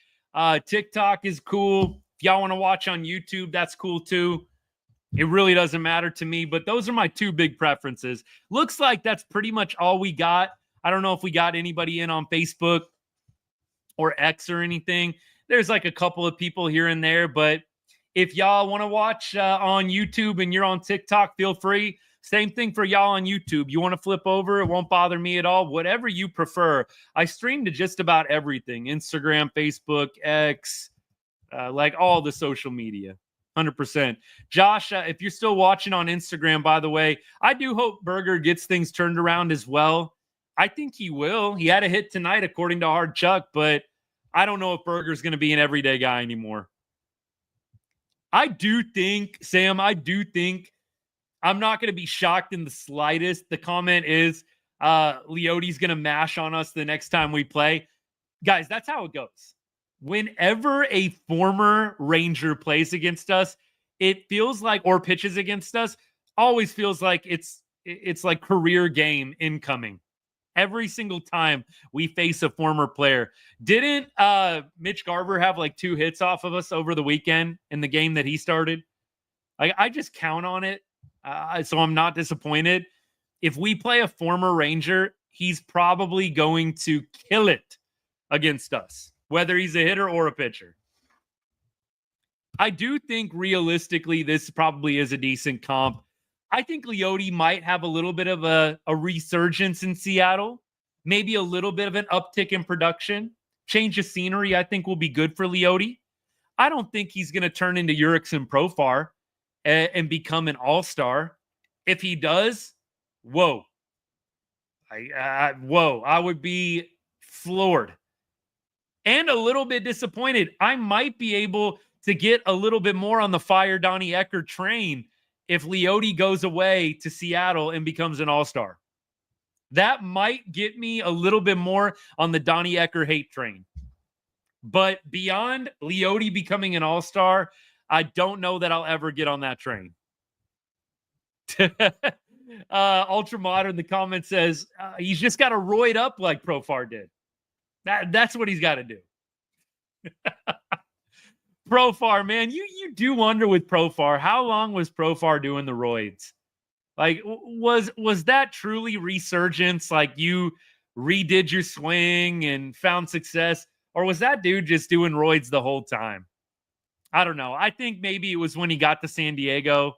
TikTok is cool. If y'all want to watch on YouTube, that's cool, too. It really doesn't matter to me, but those are my 2 big preferences. Looks like that's pretty much all we got. I don't know if we got anybody in on Facebook or X or anything. There's like a couple of people here and there, but if y'all want to watch on YouTube and you're on TikTok, feel free. Same thing for y'all on YouTube. You want to flip over, it won't bother me at all. Whatever you prefer. I stream to just about everything. Instagram, Facebook, X, like all the social media. 100%. Josh, if you're still watching on Instagram, by the way, I do hope Berger gets things turned around as well. I think he will. He had a hit tonight, according to Hard Chuck, but I don't know if Berger's going to be an everyday guy anymore. I do think, Sam, I'm not going to be shocked in the slightest. The comment is Leody's going to mash on us the next time we play. Guys, that's how it goes. whenever a former Ranger plays against us, it feels like, or pitches against us, always feels like it's like career game incoming. Every single time we face a former player. Didn't Mitch Garver have like 2 hits off of us over the weekend in the game that he started? I just count on it, so I'm not disappointed. If we play a former Ranger, he's probably going to kill it against us, whether he's a hitter or a pitcher. I do think realistically this probably is a decent comp. I think Leody might have a little bit of a resurgence in Seattle, maybe a little bit of an uptick in production. Change of scenery, I think, will be good for Leody. I don't think he's going to turn into Jurickson Profar and become an all-star. If he does, whoa. I would be floored and a little bit disappointed. I might be able to get a little bit more on the fire Donnie Ecker train if Leody goes away to Seattle and becomes an all-star. That might get me a little bit more on the Donnie Ecker hate train. But beyond Leody becoming an all-star, I don't know that I'll ever get on that train. Ultra Modern, the comment says, he's just got to roid up like Profar did. That's what he's got to do. Profar, man, you do wonder with Profar, how long was Profar doing the roids? Like, was that truly resurgence? Like, you redid your swing and found success? Or was that dude just doing roids the whole time? I don't know. I think maybe it was when he got to San Diego.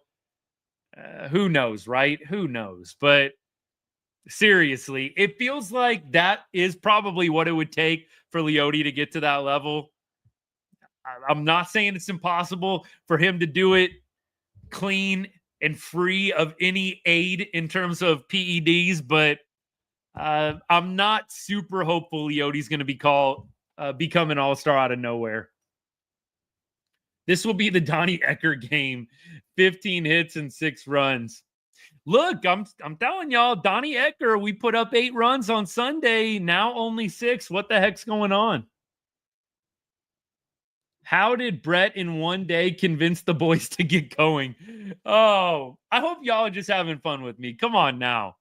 Who knows, right? Who knows? But seriously, it feels like that is probably what it would take for Leody to get to that level. I'm not saying it's impossible for him to do it clean and free of any aid in terms of PEDs, but I'm not super hopeful Leody's going to become an all-star out of nowhere. This will be the Donnie Ecker game. 15 hits and 6 runs. Look, I'm telling y'all, Donnie Ecker, we put up 8 runs on Sunday. Now only 6. What the heck's going on? How did Bret in one day convince the boys to get going? Oh, I hope y'all are just having fun with me. Come on now.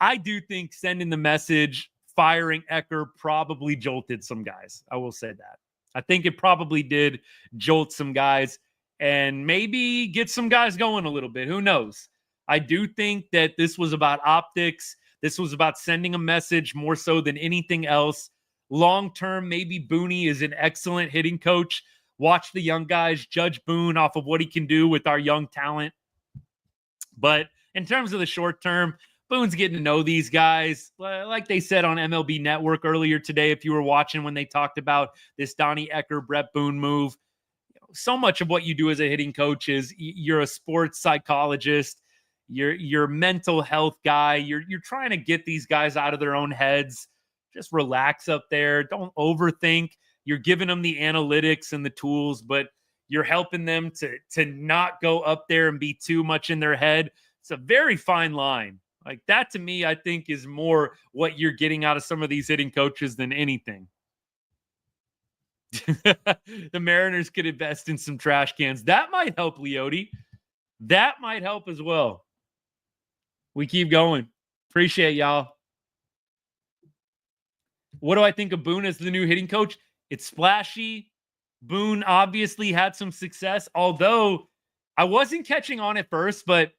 I do think sending the message, firing Ecker probably jolted some guys. I will say that. I think it probably did jolt some guys and maybe get some guys going a little bit. Who knows? I do think that this was about optics. This was about sending a message more so than anything else. Long-term, maybe Boone is an excellent hitting coach. Watch the young guys, judge Boone off of what he can do with our young talent. But in terms of the short term, Boone's getting to know these guys. Like they said on MLB Network earlier today, if you were watching when they talked about this Donnie Ecker, Bret Boone move, so much of what you do as a hitting coach is you're a sports psychologist. You're a mental health guy. You're trying to get these guys out of their own heads. Just relax up there. Don't overthink. You're giving them the analytics and the tools, but you're helping them to not go up there and be too much in their head. It's a very fine line. Like that to me, I think is more what you're getting out of some of these hitting coaches than anything. The Mariners could invest in some trash cans. That might help Leody. That might help as well. We keep going. Appreciate y'all. What do I think of Boone as the new hitting coach? It's splashy. Boone obviously had some success, although I wasn't catching on at first, but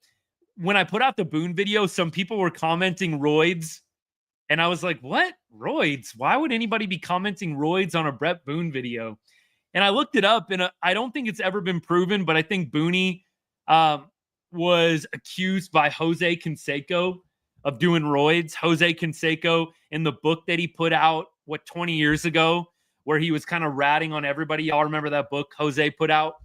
when I put out the Boone video, some people were commenting roids, and I was like, what? Roids? Why would anybody be commenting roids on a Bret Boone video? And I looked it up, and I don't think it's ever been proven, but I think Boone was accused by Jose Canseco of doing roids. Jose Canseco, in the book that he put out, 20 years ago, where he was kind of ratting on everybody. Y'all remember that book Jose put out?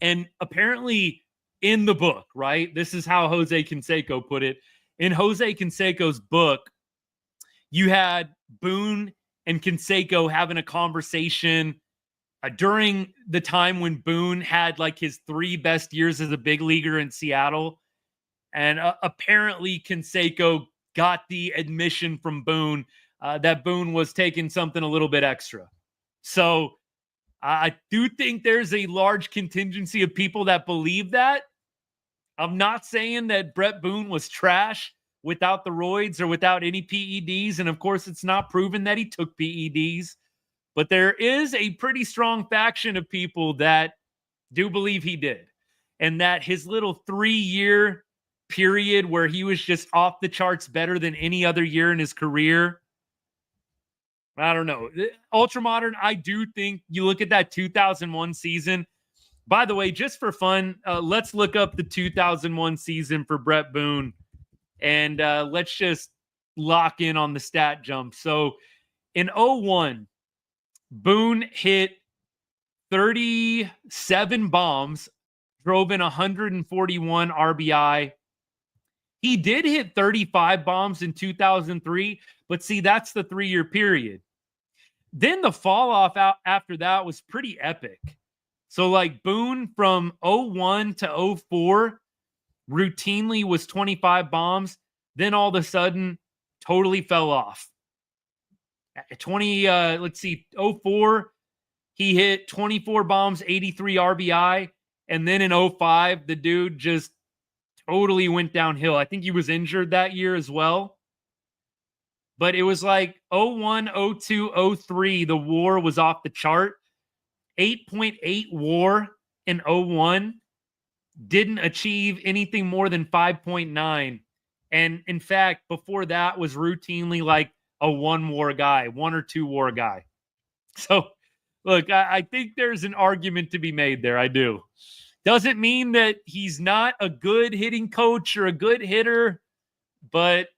And apparently in the book, right? This is how Jose Canseco put it. In Jose Canseco's book, you had Boone and Canseco having a conversation during the time when Boone had like his 3 best years as a big leaguer in Seattle. And apparently Canseco got the admission from Boone that Boone was taking something a little bit extra. So I do think there's a large contingency of people that believe that. I'm not saying that Bret Boone was trash without the roids or without any PEDs. And of course, it's not proven that he took PEDs. But there is a pretty strong faction of people that do believe he did. And that his little 3-year period where he was just off the charts better than any other year in his career. I don't know. Ultramodern, I do think you look at that 2001 season. By the way, just for fun, let's look up the 2001 season for Bret Boone. And let's just lock in on the stat jump. So in 01, Boone hit 37 bombs, drove in 141 RBI. He did hit 35 bombs in 2003, but see, that's the 3-year period. Then the fall off out after that was pretty epic. So like Boone from 01 to 04 routinely was 25 bombs. Then all of a sudden totally fell off. 04, he hit 24 bombs, 83 RBI. And then in 05, the dude just totally went downhill. I think he was injured that year as well. But it was like 01, 02, 03, the WAR was off the chart. 8.8 WAR in 01, didn't achieve anything more than 5.9. And in fact, before that was routinely like a 1 WAR guy, 1 or 2 WAR guy. So look, I think there's an argument to be made there. I do. Doesn't mean that he's not a good hitting coach or a good hitter, but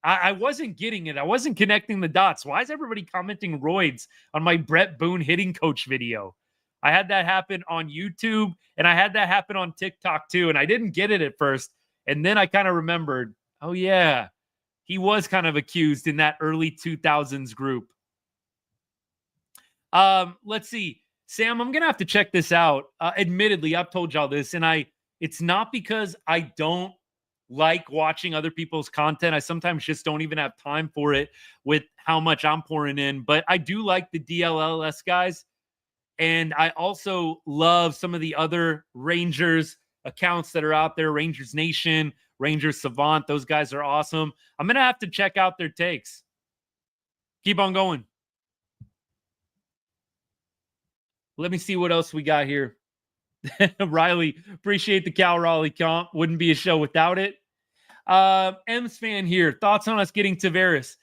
I wasn't getting it. I wasn't connecting the dots. Why is everybody commenting roids on my Bret Boone hitting coach video? I had that happen on YouTube, and I had that happen on TikTok too, and I didn't get it at first. And then I kind of remembered, oh yeah, he was kind of accused in that early 2000s group. Let's see. Sam, I'm going to have to check this out. Admittedly, I've told y'all this, and it's not because I don't like watching other people's content. I sometimes just don't even have time for it with how much I'm pouring in, but I do like the DLLS guys. And I also love some of the other Rangers accounts that are out there, Rangers Nation, Rangers Savant. Those guys are awesome. I'm going to have to check out their takes. Keep on going. Let me see what else we got here. Riley, appreciate the Cal Raleigh comp. Wouldn't be a show without it. M's fan here. Thoughts on us getting Taveras?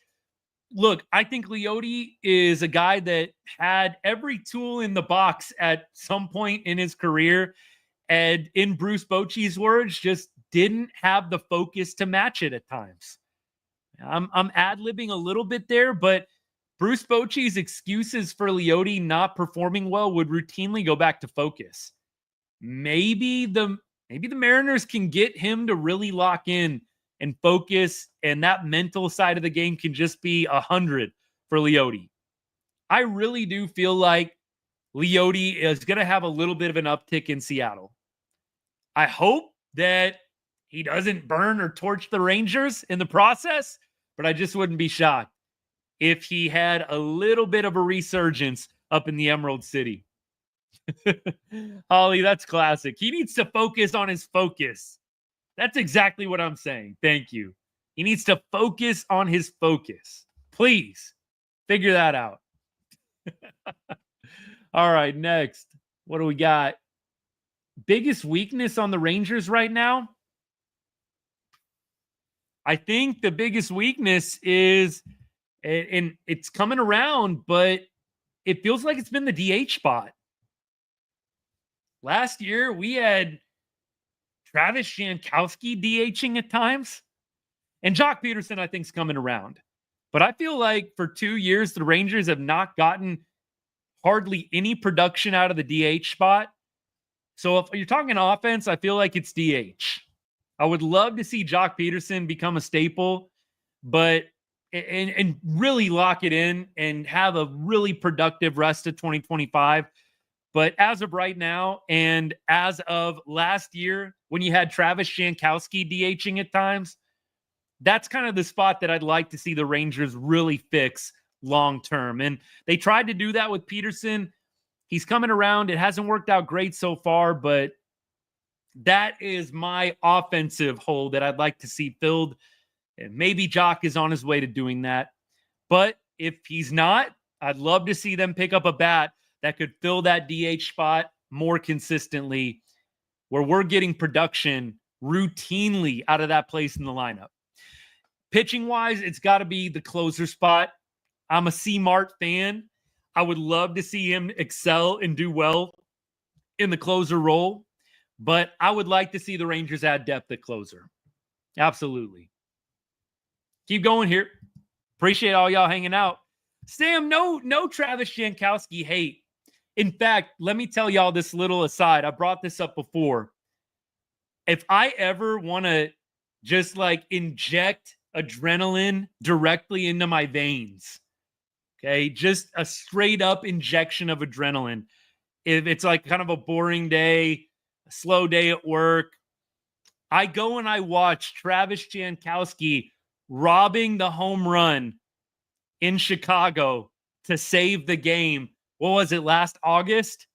Look, I think Leody is a guy that had every tool in the box at some point in his career. And in Bruce Bochy's words, just didn't have the focus to match it at times. I'm ad-libbing a little bit there, but Bruce Bochy's excuses for Leody not performing well would routinely go back to focus. Maybe the Mariners can get him to really lock in and focus, and that mental side of the game can just be 100 for Leody. I really do feel like Leody is going to have a little bit of an uptick in Seattle. I hope that he doesn't burn or torch the Rangers in the process, but I just wouldn't be shocked if he had a little bit of a resurgence up in the Emerald City. Holly, that's classic. He needs to focus on his focus. That's exactly what I'm saying. Thank you. He needs to focus on his focus. Please figure that out. All right, next. What do we got? Biggest weakness on the Rangers right now? I think the biggest weakness is, and it's coming around, but it feels like it's been the DH spot. Last year, we had Travis Jankowski DHing at times. And Jock Peterson, I think, is coming around. But I feel like for 2 years, the Rangers have not gotten hardly any production out of the DH spot. So if you're talking offense, I feel like it's DH. I would love to see Jock Peterson become a staple, but and really lock it in and have a really productive rest of 2025. But as of right now, and as of last year, when you had Travis Jankowski DHing at times, that's kind of the spot that I'd like to see the Rangers really fix long term. And they tried to do that with Peterson. He's coming around. It hasn't worked out great so far, but that is my offensive hole that I'd like to see filled. And maybe Jock is on his way to doing that. But if he's not, I'd love to see them pick up a bat that could fill that DH spot more consistently, where we're getting production routinely out of that place in the lineup. Pitching-wise, it's got to be the closer spot. I'm a C-Mart fan. I would love to see him excel and do well in the closer role, but I would like to see the Rangers add depth at closer. Absolutely. Keep going here. Appreciate all y'all hanging out. Sam, no Travis Jankowski hate. In fact, let me tell y'all this little aside. I brought this up before. If I ever want to just like inject adrenaline directly into my veins, okay, just a straight up injection of adrenaline. If it's like kind of a boring day, a slow day at work, I go and I watch Travis Jankowski robbing the home run in Chicago to save the game. What was it, last August?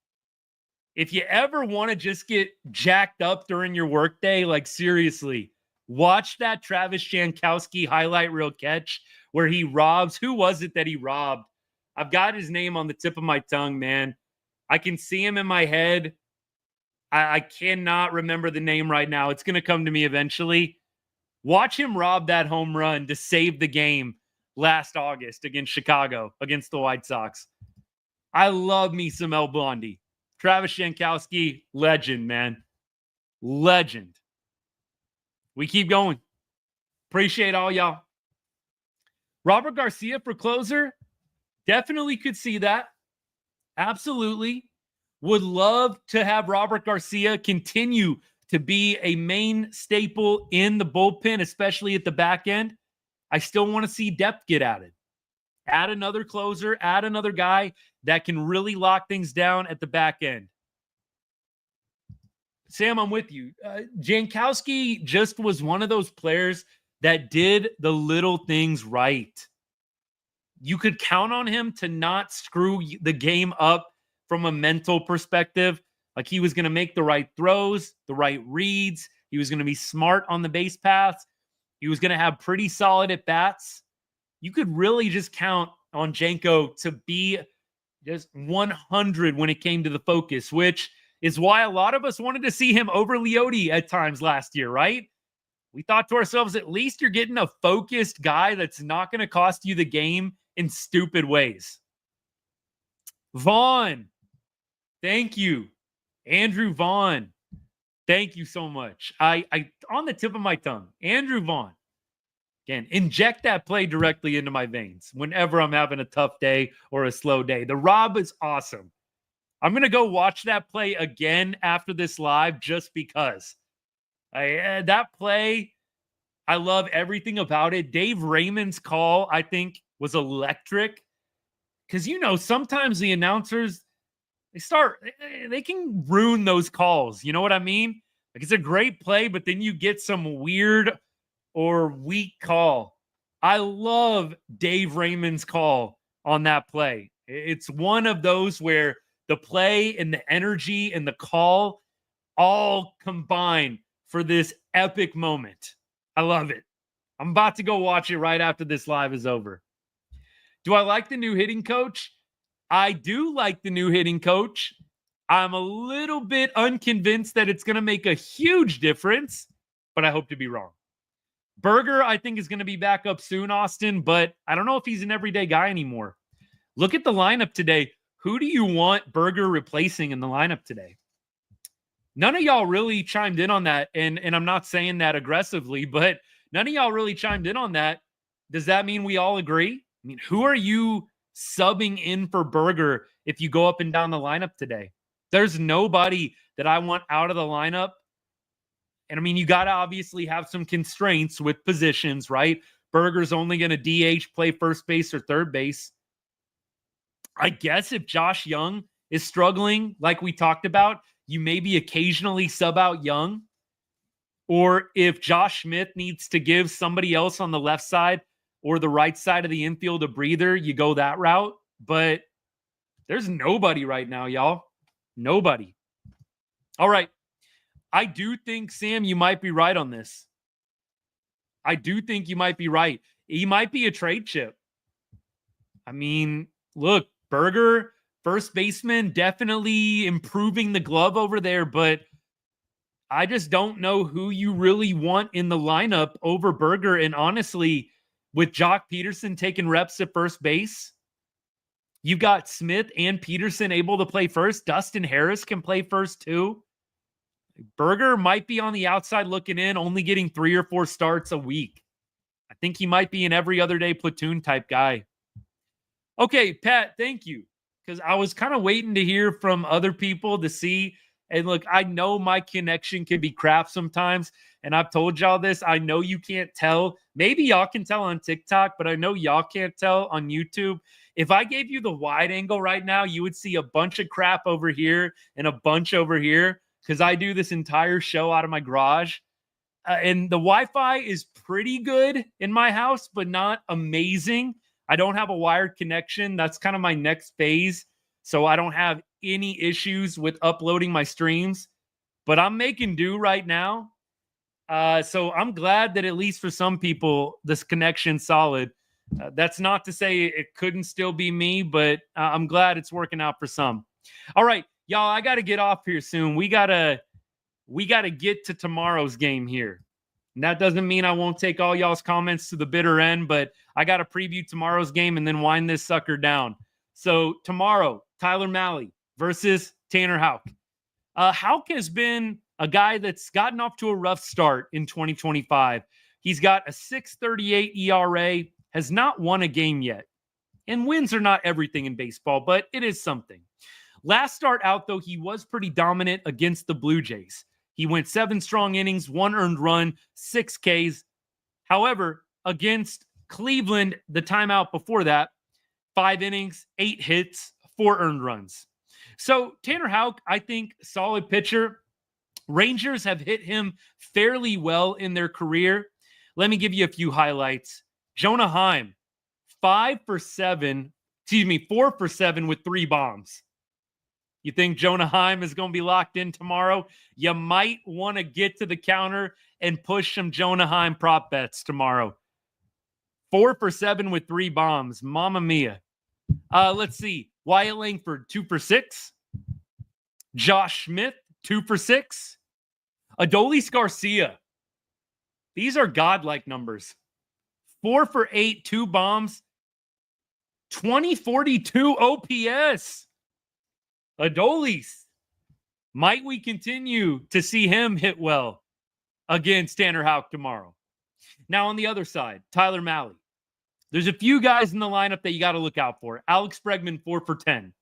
If you ever want to just get jacked up during your workday, like seriously, watch that Travis Jankowski highlight reel catch where he robs. Who was it that he robbed? I've got his name on the tip of my tongue, man. I can see him in my head. I cannot remember the name right now. It's going to come to me eventually. Watch him rob that home run to save the game last August against Chicago, against the White Sox. I love me some El Blondie. Travis Jankowski, legend, man. Legend. We keep going. Appreciate all y'all. Robert Garcia for closer. Definitely could see that. Absolutely. Would love to have Robert Garcia continue to be a main staple in the bullpen, especially at the back end. I still want to see depth get added. Add another closer, add another guy that can really lock things down at the back end. Sam, I'm with you. Jankowski just was one of those players that did the little things right. You could count on him to not screw the game up from a mental perspective. Like he was going to make the right throws, the right reads. He was going to be smart on the base paths. He was going to have pretty solid at bats. You could really just count on Janko to be just 100 when it came to the focus, which is why a lot of us wanted to see him over Leody at times last year, right? We thought to ourselves, at least you're getting a focused guy that's not going to cost you the game in stupid ways. Vaughn, thank you. Andrew Vaughn, thank you so much. I on the tip of my tongue, Andrew Vaughn. Again, inject that play directly into my veins whenever I'm having a tough day or a slow day. The Rob is awesome. I'm going to go watch that play again after this live just because. That play, I love everything about it. Dave Raymond's call, I think, was electric. Because, you know, sometimes the announcers, they can ruin those calls. You know what I mean? Like, it's a great play, but then you get some weird or weak call. I love Dave Raymond's call on that play. It's one of those where the play and the energy and the call all combine for this epic moment. I love it. I'm about to go watch it right after this live is over. Do I like the new hitting coach? I do like the new hitting coach. I'm a little bit unconvinced that it's going to make a huge difference, but I hope to be wrong. Berger, I think, is going to be back up soon, Austin, but I don't know if he's an everyday guy anymore. Look at the lineup today. Who do you want Berger replacing in the lineup today? None of y'all really chimed in on that, and I'm not saying that aggressively, but none of y'all really chimed in on that. Does that mean we all agree? I mean, who are you subbing in for Berger if you go up and down the lineup today? There's nobody that I want out of the lineup. And I mean, you got to obviously have some constraints with positions, right? Berger's only going to DH, play first base or third base. I guess if Josh Young is struggling, like we talked about, you maybe occasionally sub out Young. Or if Josh Smith needs to give somebody else on the left side or the right side of the infield a breather, you go that route. But there's nobody right now, y'all. Nobody. All right. I do think, Sam, you might be right on this. I do think you might be right. He might be a trade chip. I mean, look, Berger, first baseman, definitely improving the glove over there, but I just don't know who you really want in the lineup over Berger. And honestly, with Jock Peterson taking reps at first base, you got Smith and Peterson able to play first. Dustin Harris can play first too. Berger might be on the outside looking in, only getting 3 or 4 starts a week. I think he might be an every other day platoon type guy. Okay, Pat, thank you. Because I was kind of waiting to hear from other people to see. And look, I know my connection can be crap sometimes. And I've told y'all this. I know you can't tell. Maybe y'all can tell on TikTok, but I know y'all can't tell on YouTube. If I gave you the wide angle right now, you would see a bunch of crap over here and a bunch over here. Because I do this entire show out of my garage. And the Wi-Fi is pretty good in my house, but not amazing. I don't have a wired connection. That's kind of my next phase. So I don't have any issues with uploading my streams. But I'm making do right now. So I'm glad that at least for some people, this connection's solid. That's not to say it couldn't still be me, but I'm glad it's working out for some. All right. Y'all, I got to get off here soon. We gotta get to tomorrow's game here. And that doesn't mean I won't take all y'all's comments to the bitter end, but I got to preview tomorrow's game and then wind this sucker down. So tomorrow, Tyler Mahle versus Tanner Houck. Houck has been a guy that's gotten off to a rough start in 2025. He's got a 6.38 ERA, has not won a game yet. And wins are not everything in baseball, but it is something. Last start out, though, he was pretty dominant against the Blue Jays. He went 7 strong innings, 1 earned run, 6 Ks. However, against Cleveland, the timeout before that, 5 innings, 8 hits, 4 earned runs. So Tanner Houck, I think, solid pitcher. Rangers have hit him fairly well in their career. Let me give you a few highlights. Jonah Heim, 4 for 7 with 3 bombs. You think Jonah Heim is going to be locked in tomorrow? You might want to get to the counter and push some Jonah Heim prop bets tomorrow. 4 for 7 with 3 bombs. Mamma mia. Let's see. Wyatt Langford, 2 for 6. Josh Smith, 2 for 6. Adolis Garcia. These are godlike numbers. 4 for 8, 2 bombs. 2042 OPS. Adolis. Might we continue to see him hit well against Tanner Houck tomorrow? Now on the other side, Tyler Mahle. There's a few guys in the lineup that you got to look out for. Alex Bregman, 4 for 10.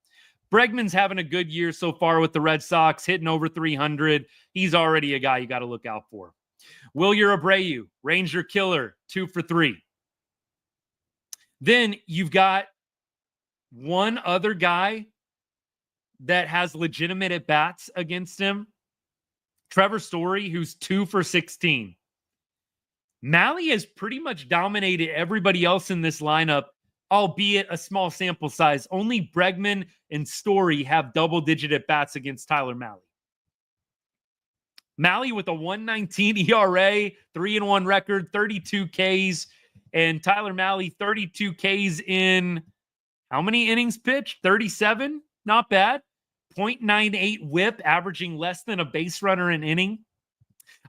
Bregman's having a good year so far with the Red Sox, hitting over 300. He's already a guy you got to look out for. Wilyer Abreu, Ranger killer, 2 for 3. Then you've got one other guy that has legitimate at-bats against him. Trevor Story, who's 2 for 16. Mahle has pretty much dominated everybody else in this lineup, albeit a small sample size. Only Bregman and Story have double-digit at-bats against Tyler Mahle. Mahle with a 1.19 ERA, 3-1 record, 32 Ks, and Tyler Mahle 32 Ks in how many innings pitched? 37? Not bad. 0.98 whip, averaging less than a base runner an inning.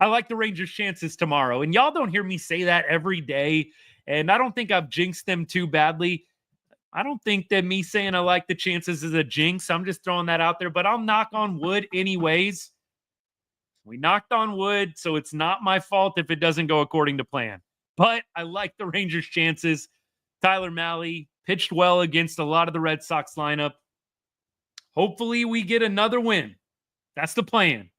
I like the Rangers' chances tomorrow. And y'all don't hear me say that every day. And I don't think I've jinxed them too badly. I don't think that me saying I like the chances is a jinx. I'm just throwing that out there. But I'll knock on wood anyways. We knocked on wood, so it's not my fault if it doesn't go according to plan. But I like the Rangers' chances. Tyler Mahle pitched well against a lot of the Red Sox lineup. Hopefully we get another win. That's the plan.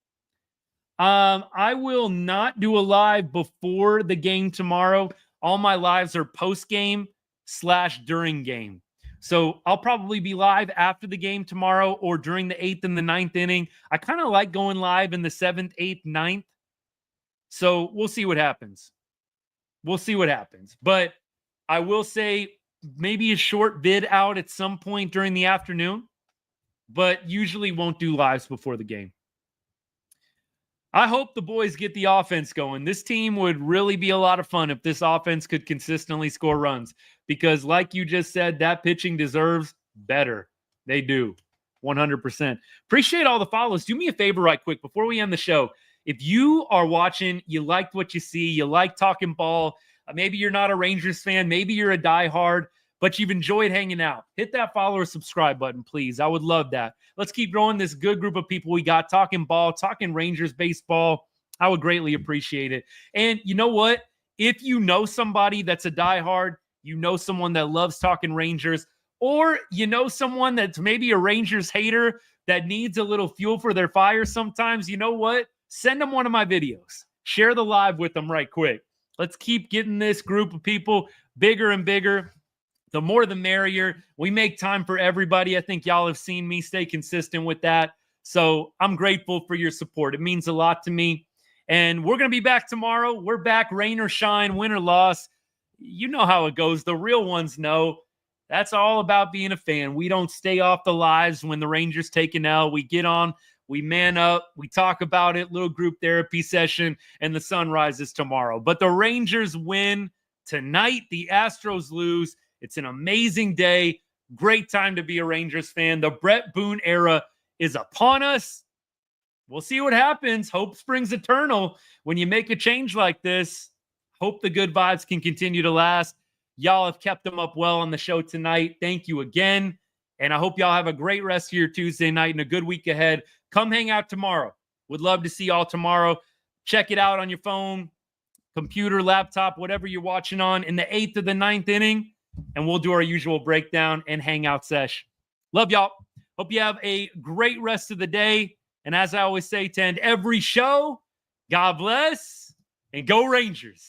I will not do a live before the game tomorrow. All my lives are post-game / during game. So I'll probably be live after the game tomorrow or during the 8th and the 9th inning. I kind of like going live in the 7th, 8th, 9th. So we'll see what happens. But I will say maybe a short vid out at some point during the afternoon, but usually won't do lives before the game. I hope the boys get the offense going. This team would really be a lot of fun if this offense could consistently score runs, because like you just said, that pitching deserves better. They do. 100%. Appreciate all the follows. Do me a favor right quick before we end the show. If you are watching, you liked what you see, you like talking ball, maybe you're not a Rangers fan, maybe you're a diehard, but you've enjoyed hanging out, hit that follow or subscribe button, please. I would love that. Let's keep growing this good group of people we got talking ball, talking Rangers baseball. I would greatly appreciate it. And you know what? If you know somebody that's a diehard, you know someone that loves talking Rangers, or you know someone that's maybe a Rangers hater that needs a little fuel for their fire sometimes, you know what? Send them one of my videos. Share the live with them right quick. Let's keep getting this group of people bigger and bigger. The more the merrier. We make time for everybody. I think y'all have seen me stay consistent with that. So I'm grateful for your support. It means a lot to me. And we're going to be back tomorrow. We're back, rain or shine, win or loss. You know how it goes. The real ones know. That's all about being a fan. We don't stay off the lives when the Rangers take an L. We get on, we man up, we talk about it, little group therapy session, and the sun rises tomorrow. But the Rangers win tonight. The Astros lose. It's an amazing day. Great time to be a Rangers fan. The Bret Boone era is upon us. We'll see what happens. Hope springs eternal when you make a change like this. Hope the good vibes can continue to last. Y'all have kept them up well on the show tonight. Thank you again. And I hope y'all have a great rest of your Tuesday night and a good week ahead. Come hang out tomorrow. Would love to see y'all tomorrow. Check it out on your phone, computer, laptop, whatever you're watching on in the 8th or the 9th inning. And we'll do our usual breakdown and hangout sesh. Love y'all. Hope you have a great rest of the day. And as I always say to end every show, God bless and go Rangers.